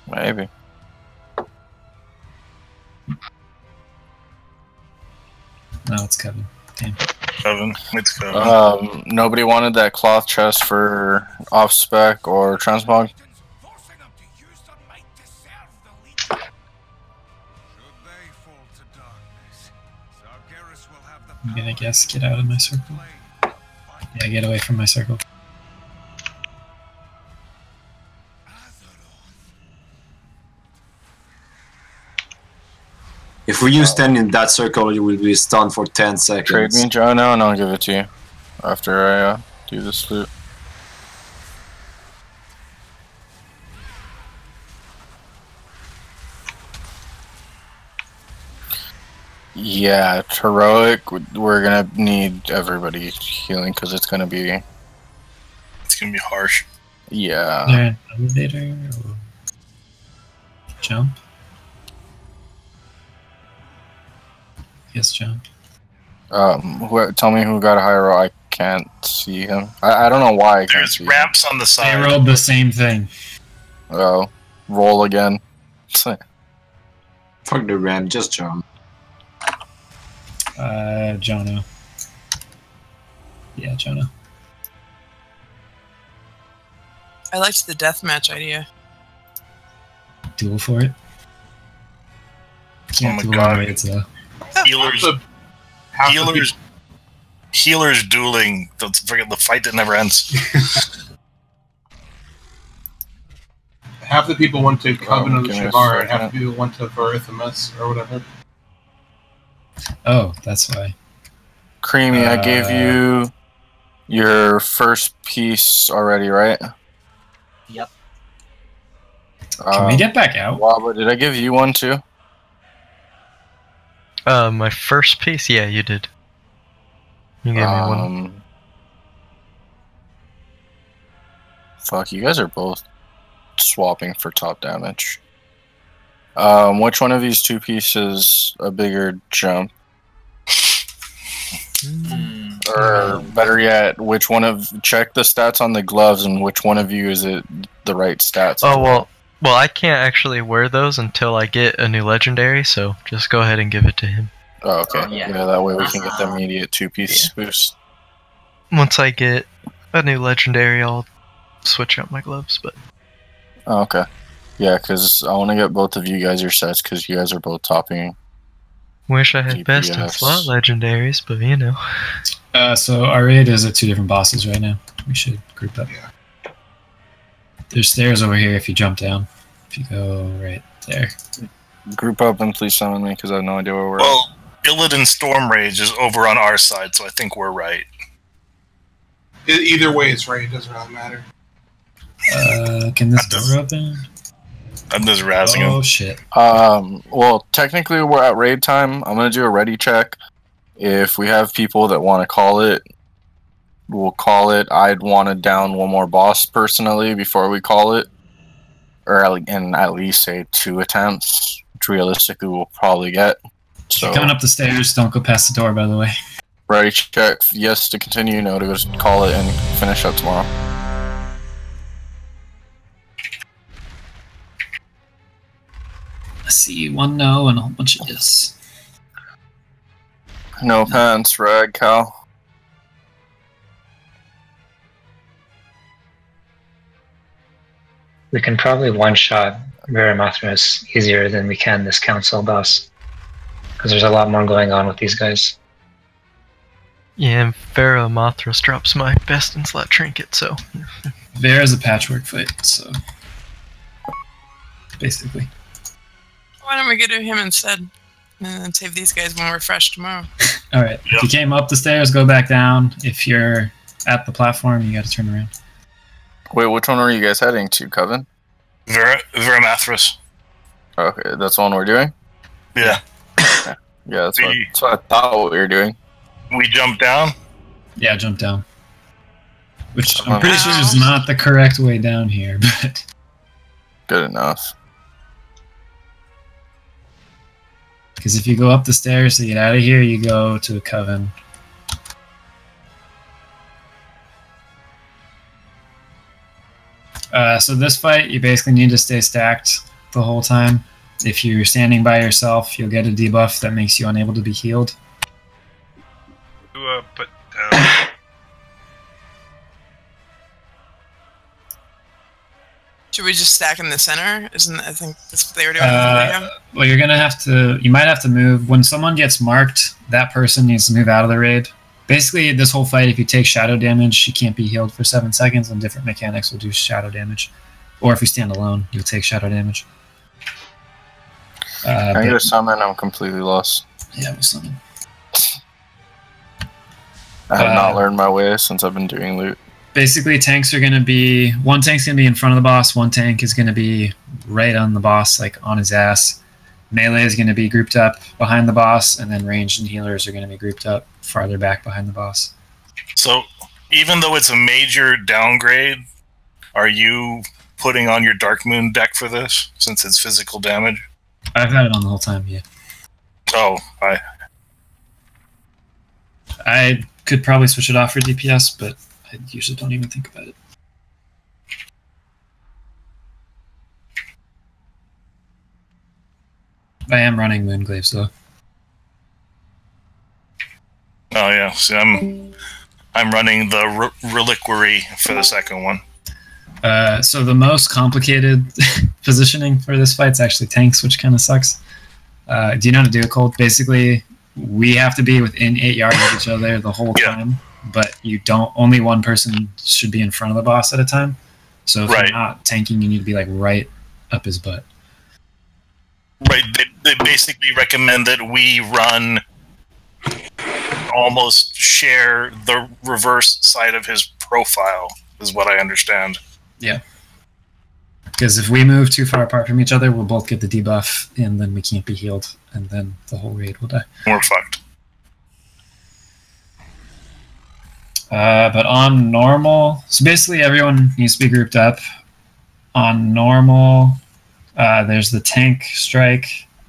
Maybe. No, it's Coven. Damn. Coven. It's Coven. Nobody wanted that cloth chest for off spec or transmog. I'm gonna guess get out of my circle. Yeah, get away from my circle. If you stand in that circle, you will be stunned for 10 seconds. Trade me Jono and I'll give it to you after I do this loot. Yeah, heroic. We're gonna need everybody healing because it's gonna be harsh. Yeah. Is there an elevator or jump? Yes, jump. Tell me who got a higher roll. I can't see him. I don't know why I can't see him. Ramps on the side. They rolled the same thing. Oh, roll again. Fuck the ramp, just jump. Jono. Yeah, Jono. I liked the deathmatch idea. Duel for it. Oh my god. Raids, though. Healers dueling. The fight that never ends. Half the people went to Covenant of the give me a Shavar, and half second. the people went to Verithimus or whatever. Oh, that's why. Creamy, I gave you your first piece already, right? Yep. Can we get back out? Waba, did I give you one too? My first piece, yeah, you did. You gave me one. Fuck, you guys are both swapping for top damage. Which one of these 2 pieces a bigger jump? Or better yet, which one of check the stats on the gloves and which one of you is it the right stats? Oh well, I can't actually wear those until I get a new legendary, so just go ahead and give it to him. Oh, okay. Yeah, that way we can get the immediate 2-piece boost. Once I get a new legendary, I'll switch out my gloves, but... Oh, okay. Yeah, because I want to get both of you guys your sets because you guys are both topping. Wish I had best in slot legendaries, but you know. So our raid is at 2 different bosses right now. We should group up. Yeah. There's stairs over here if you jump down. If you go right there. Group up and please summon me because I have no idea where we're at. Well, Illidan Storm Rage is over on our side, so I think we're right. Either way, it's right. It doesn't really matter. Can this door open? I'm just razzing him. Oh shit. Well, technically we're at raid time. I'm gonna do a ready check. If we have people that want to call it, we'll call it. I'd want to down one more boss personally before we call it, or at least say 2 attempts, which realistically we'll probably get. So Coming up the stairs. Don't go past the door, by the way. ready check. Yes to continue. No to go call it and finish up tomorrow. I see 1 no and a whole bunch of yes. No pants, rag, Cal. We can probably one-shot Varimathras easier than we can this council boss. Because there's a lot more going on with these guys. Yeah, and Varimathras drops my best in slot trinket, so... Vera's a patchwork fight, so... basically. Why don't we go to him instead? And then save these guys when we're fresh tomorrow. Alright, if you came up the stairs, go back down. If you're at the platform, you gotta turn around. Wait, which one are you guys heading to, Coven? Veramathras. Okay, that's the one we're doing? Yeah. Yeah, that's what I thought we were doing. We jumped down? Yeah, jump down. Which I'm pretty sure is not the correct way down here, but... Good enough. Because if you go up the stairs to get out of here, you go to a Coven. So this fight, you basically need to stay stacked the whole time. If you're standing by yourself, you'll get a debuff that makes you unable to be healed. Put down. Should we just stack in the center? I think that's what they were doing in the video. Well, you're gonna have to. You might have to move when someone gets marked. That person needs to move out of the raid. Basically, this whole fight, if you take shadow damage, you can't be healed for 7 seconds, and different mechanics will do shadow damage. Or if you stand alone, you'll take shadow damage. Can I get a summon? I'm completely lost. Yeah, we summon. I have not learned my way since I've been doing loot. Basically, tanks are going to be... One tank's going to be in front of the boss, one tank is going to be right on the boss, like on his ass. Melee is going to be grouped up behind the boss, and then ranged and healers are going to be grouped up farther back behind the boss. So, even though it's a major downgrade, are you putting on your Dark Moon deck for this, since it's physical damage? I've had it on the whole time, yeah. Oh, I could probably switch it off for DPS, but I usually don't even think about it. I am running Moonglaves, though. Oh yeah, see, I'm running the Reliquary for the second one. So the most complicated positioning for this fight is actually tanks, which kind of sucks. Do you know how to do it, Colt? Basically, we have to be within 8 yards of each other the whole time, but you don't. Only one person should be in front of the boss at a time. So if you're not tanking, you need to be like right up his butt. Right, they basically recommend that we run, almost share the reverse side of his profile, is what I understand. Yeah. Because if we move too far apart from each other, we'll both get the debuff, and then we can't be healed, and then the whole raid will die. We're fucked. But on normal, so basically everyone needs to be grouped up. On normal, there's the tank strike,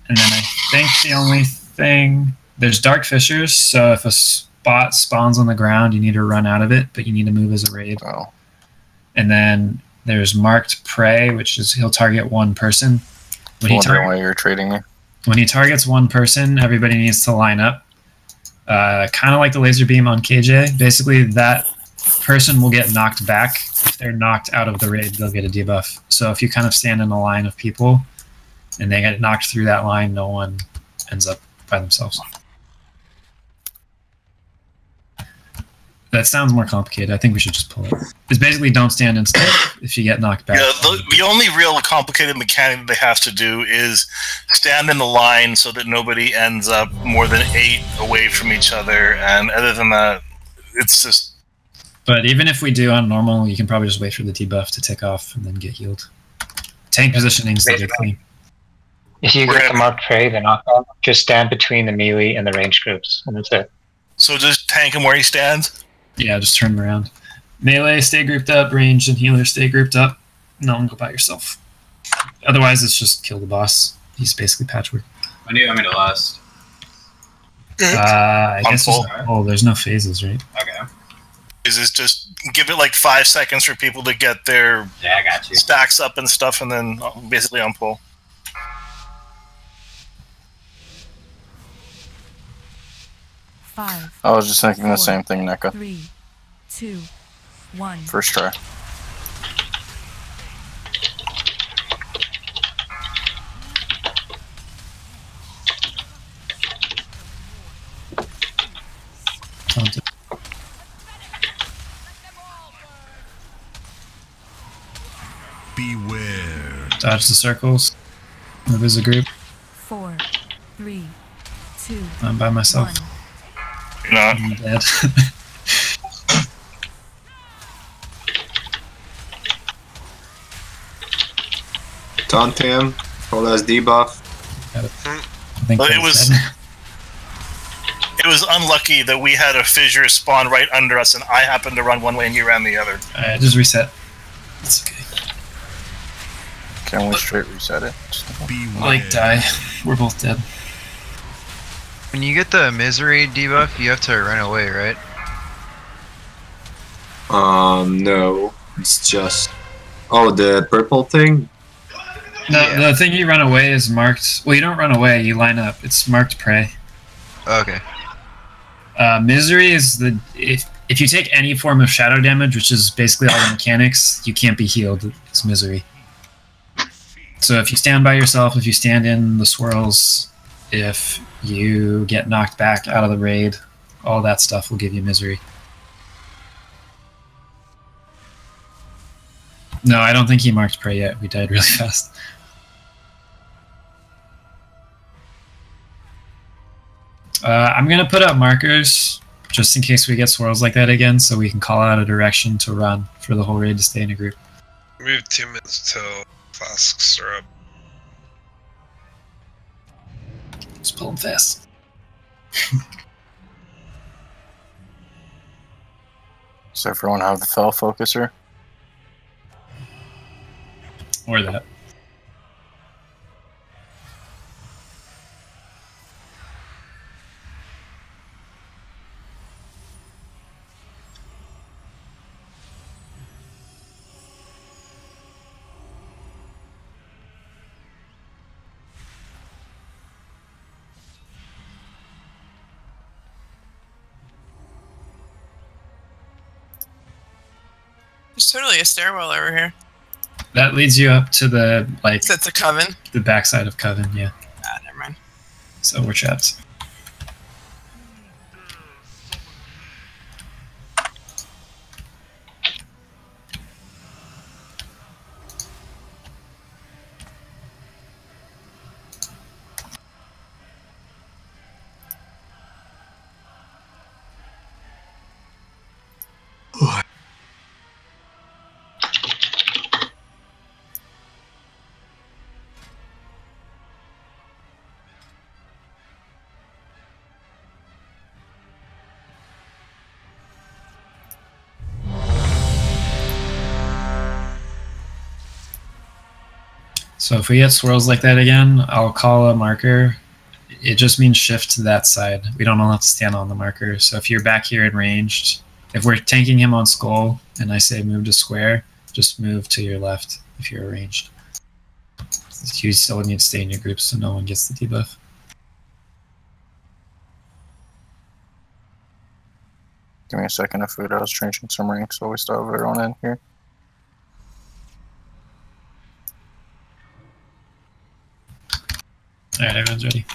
and then I think the only thing, there's dark fissures, so if a spot spawns on the ground, you need to run out of it, but you need to move as a raid. Oh. And then there's marked prey, which is he'll target one person. When why you're trading me. When he targets one person, everybody needs to line up. Kind of like the laser beam on KJ. Basically, that person will get knocked back. If they're knocked out of the raid, they'll get a debuff. So if you kind of stand in a line of people and they get knocked through that line, no one ends up by themselves. That sounds more complicated. I think we should just pull it. It's basically don't stand and stuff if you get knocked back. Yeah, the only real complicated mechanic they have to do is stand in the line so that nobody ends up more than 8 away from each other, and other than that, it's just... But even if we do on normal, you can probably just wait for the debuff to tick off and then get healed. Tank positioning is the big thing. If you get the marked prey, the knockout, just stand between the melee and the range groups, and that's it. So just tank him where he stands? Yeah, just turn him around. Melee, stay grouped up. Ranged and healer, stay grouped up. No one go by yourself. Otherwise, it's just kill the boss. He's basically patchwork. When do you want me to last? I guess there's no phases, right? Okay. Is this just give it like 5 seconds for people to get their I got you. stacks up and stuff, and then basically on pull? Five. I was just thinking the same thing, NECA. 3, 2, 1. First try. Beware. Dodge the circles. Move as a group. 4, 3, 2. I'm by myself. 1. You're not. I'm dead. Taunt him. Hold as debuff. I think Well, it that's was dead. it was unlucky that we had a fissure spawn right under us, and I happened to run one way and you ran the other. Alright, just reset. It's okay. Can we straight reset it? Like, die. We're both dead. When you get the misery debuff, you have to run away, right? No. It's just... Oh, the purple thing? No, the thing you run away is marked... Well, you don't run away, you line up. It's marked prey. Okay. Misery is the... If you take any form of shadow damage, which is basically all the mechanics, you can't be healed. It's misery. So if you stand by yourself, if you stand in the swirls, if you get knocked back out of the raid, all that stuff will give you misery. No, I don't think he marked prey yet. We died really fast. I'm going to put up markers just in case we get swirls like that again, so we can call out a direction to run for the whole raid to stay in a group. We have 2 minutes till flasks are up. Just pull them fast. Does everyone have the fell focuser? Or that. There's totally a stairwell over here. That leads you up to the, like... That's a coven. The backside of Coven, yeah. Ah, never mind. So we're trapped. So if we get swirls like that again, I'll call a marker. It just means shift to that side. We don't all have to stand on the marker. So if you're back here in ranged, if we're tanking him on skull and I say move to square, just move to your left if you're ranged. You still need to stay in your group so no one gets the debuff. Give me a second of food. I was changing some ranks, so we still have everyone in here. Alright, everyone's ready.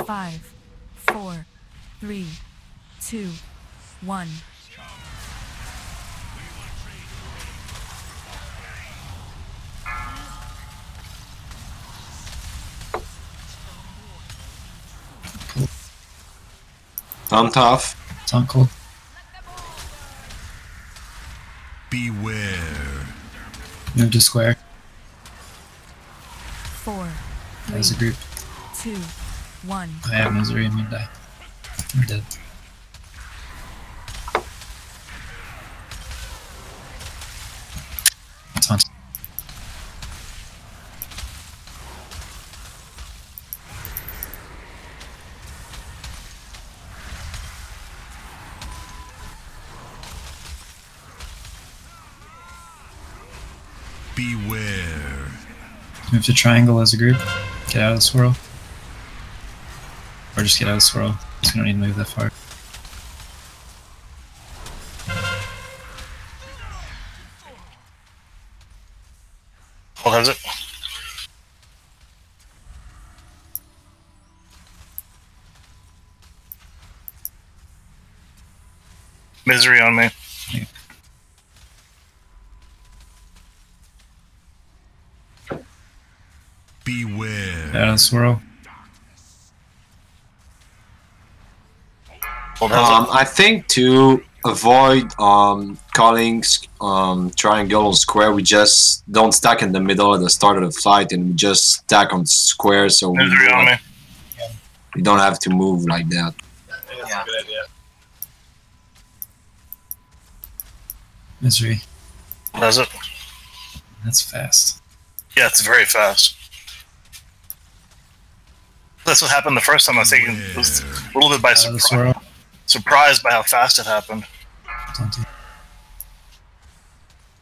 Five, 4, 3, 2, 1. I'm tough. It's on cold. Beware. Move to square. 4, As a group. 2, 1. I have misery and we die. We're dead. It's on. Beware. Move to triangle as a group. Get out of the swirl. Or just get out of the swirl, because we don't need to move that far. What has it? Misery on me. Swirl. I think to avoid calling triangle on square, we just don't stack in the middle at the start of the fight, and we just stack on square, so we don't have to move like that. That's a good idea. Misery. Does it? That's fast. Yeah, it's very fast. That's what happened the first time. I was taken a little bit by surprised by how fast it happened.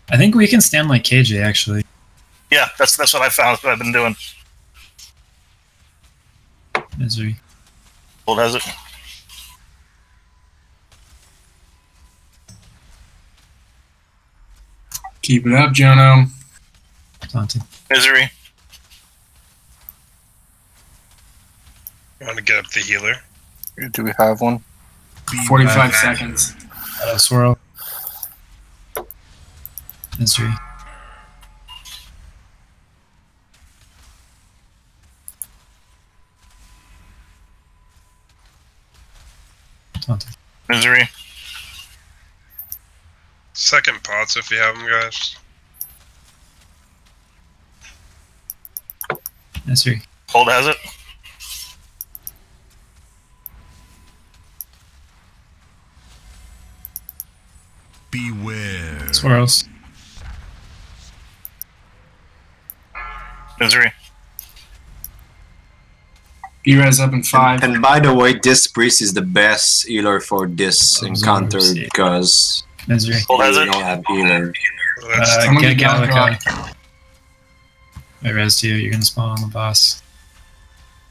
I think we can stand like KJ actually. Yeah, that's what I found. That's what I've been doing. Misery. Well, does it? Keep it up, Jono. Taunting. Misery. I want to get up the healer. Do we have one? 45 seconds. Swirl. Misery. Taunting. Misery. Second pots if you have them, guys. Misery. Hold has it. Beware. Swirls. Misery. B-Res up in 5. And by the way, this priest is the best healer for this encounter because Misery. we don't have healer. Get Gallica. I res you. You're gonna spawn on the boss.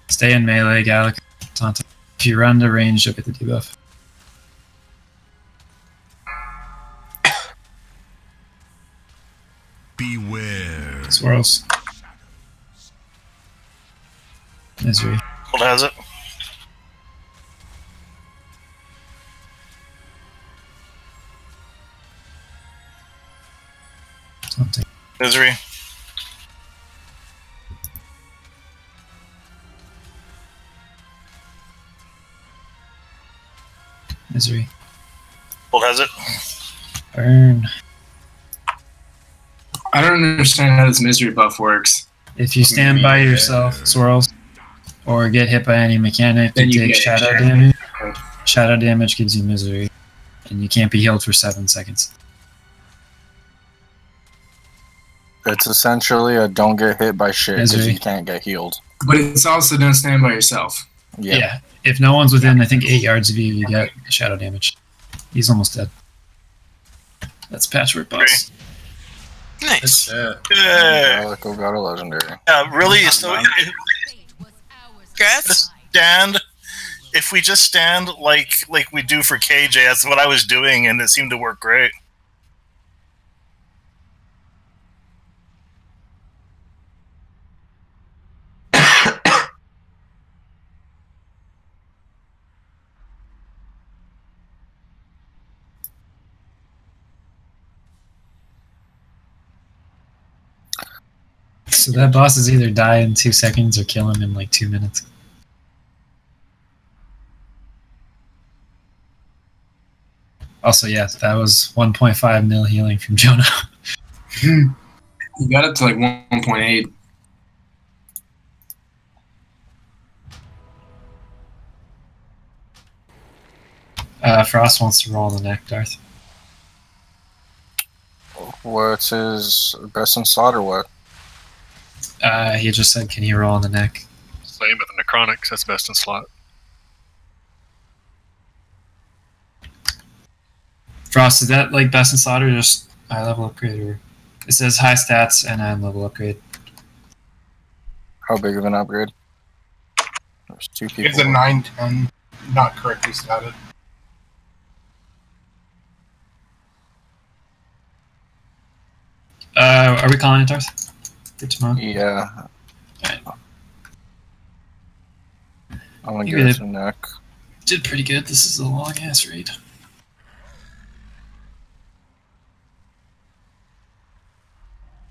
Stay in melee, Gallica. Taunting. If you run to range, you'll get the debuff. Beware. Swirls. Misery. Hold has it. Taunting. Misery. Misery. Hold has it. Burn. I don't understand how this misery buff works. If you stand by yourself, swirls, or get hit by any mechanic, Then you you take get shadow shadow. damage. Shadow damage gives you misery, and you can't be healed for 7 seconds. It's essentially a don't get hit by shit because Misery. you can't get healed. But it's also don't stand by yourself. Yeah. If no one's within, I think 8 yards of you, you get shadow damage. He's almost dead. That's Patchwork Boss. Nice. Gallico got a legendary. Yeah, really. So Congrats. stand. If we just stand like we do for KJ, that's what I was doing, and it seemed to work great. So that boss is either die in 2 seconds or kill him in like 2 minutes. Also, yeah, that was 1.5 mil healing from Jonah. You got up to like 1.8. Frost wants to roll on the neck, Darth. What's his best in slot or what? He just said, can he roll on the neck? Same with the Necronics, that's best in slot. Frost, is that like best in slot or just high level upgrade? Or it says high stats and high level upgrade. How big of an upgrade? There's 2 people. It's a 9-10, not correctly statted. Are we calling it, Darth? For tomorrow? Yeah. Alright. I'm gonna You give it did. to neck. Did pretty good. This is a long ass raid.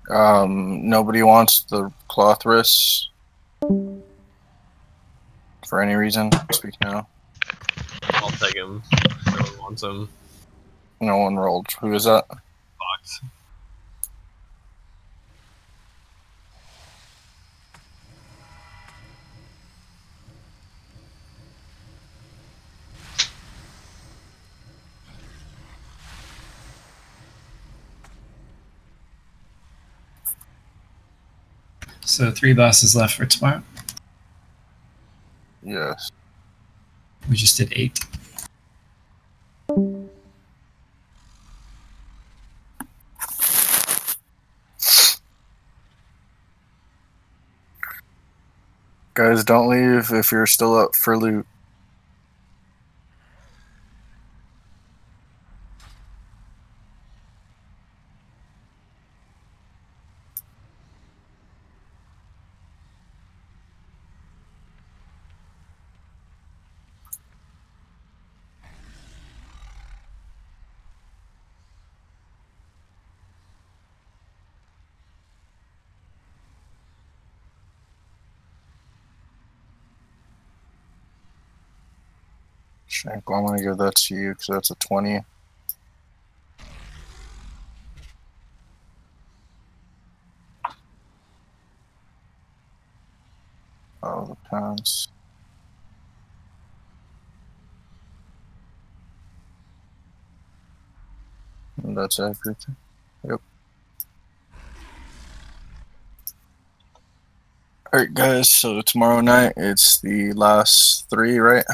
Nobody wants the cloth wrists. for any reason? Speak now. I'll take him. No one wants him. No one rolled. Who is that? Fox. So 3 bosses left for tomorrow. Yes. We just did 8. Guys, don't leave if you're still up for loot. Shank, I'm gonna give that to you because that's a 20. Oh, the pounds. And that's everything. Yep. Alright, guys, so tomorrow night it's the last 3, right?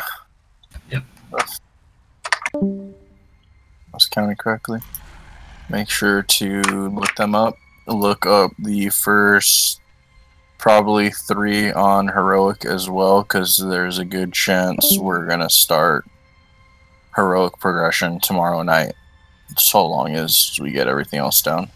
Yep. I was counting correctly. Make sure to look them up. Look up the first probably 3 on Heroic as well, because there's a good chance we're going to start Heroic progression tomorrow night, so long as we get everything else down.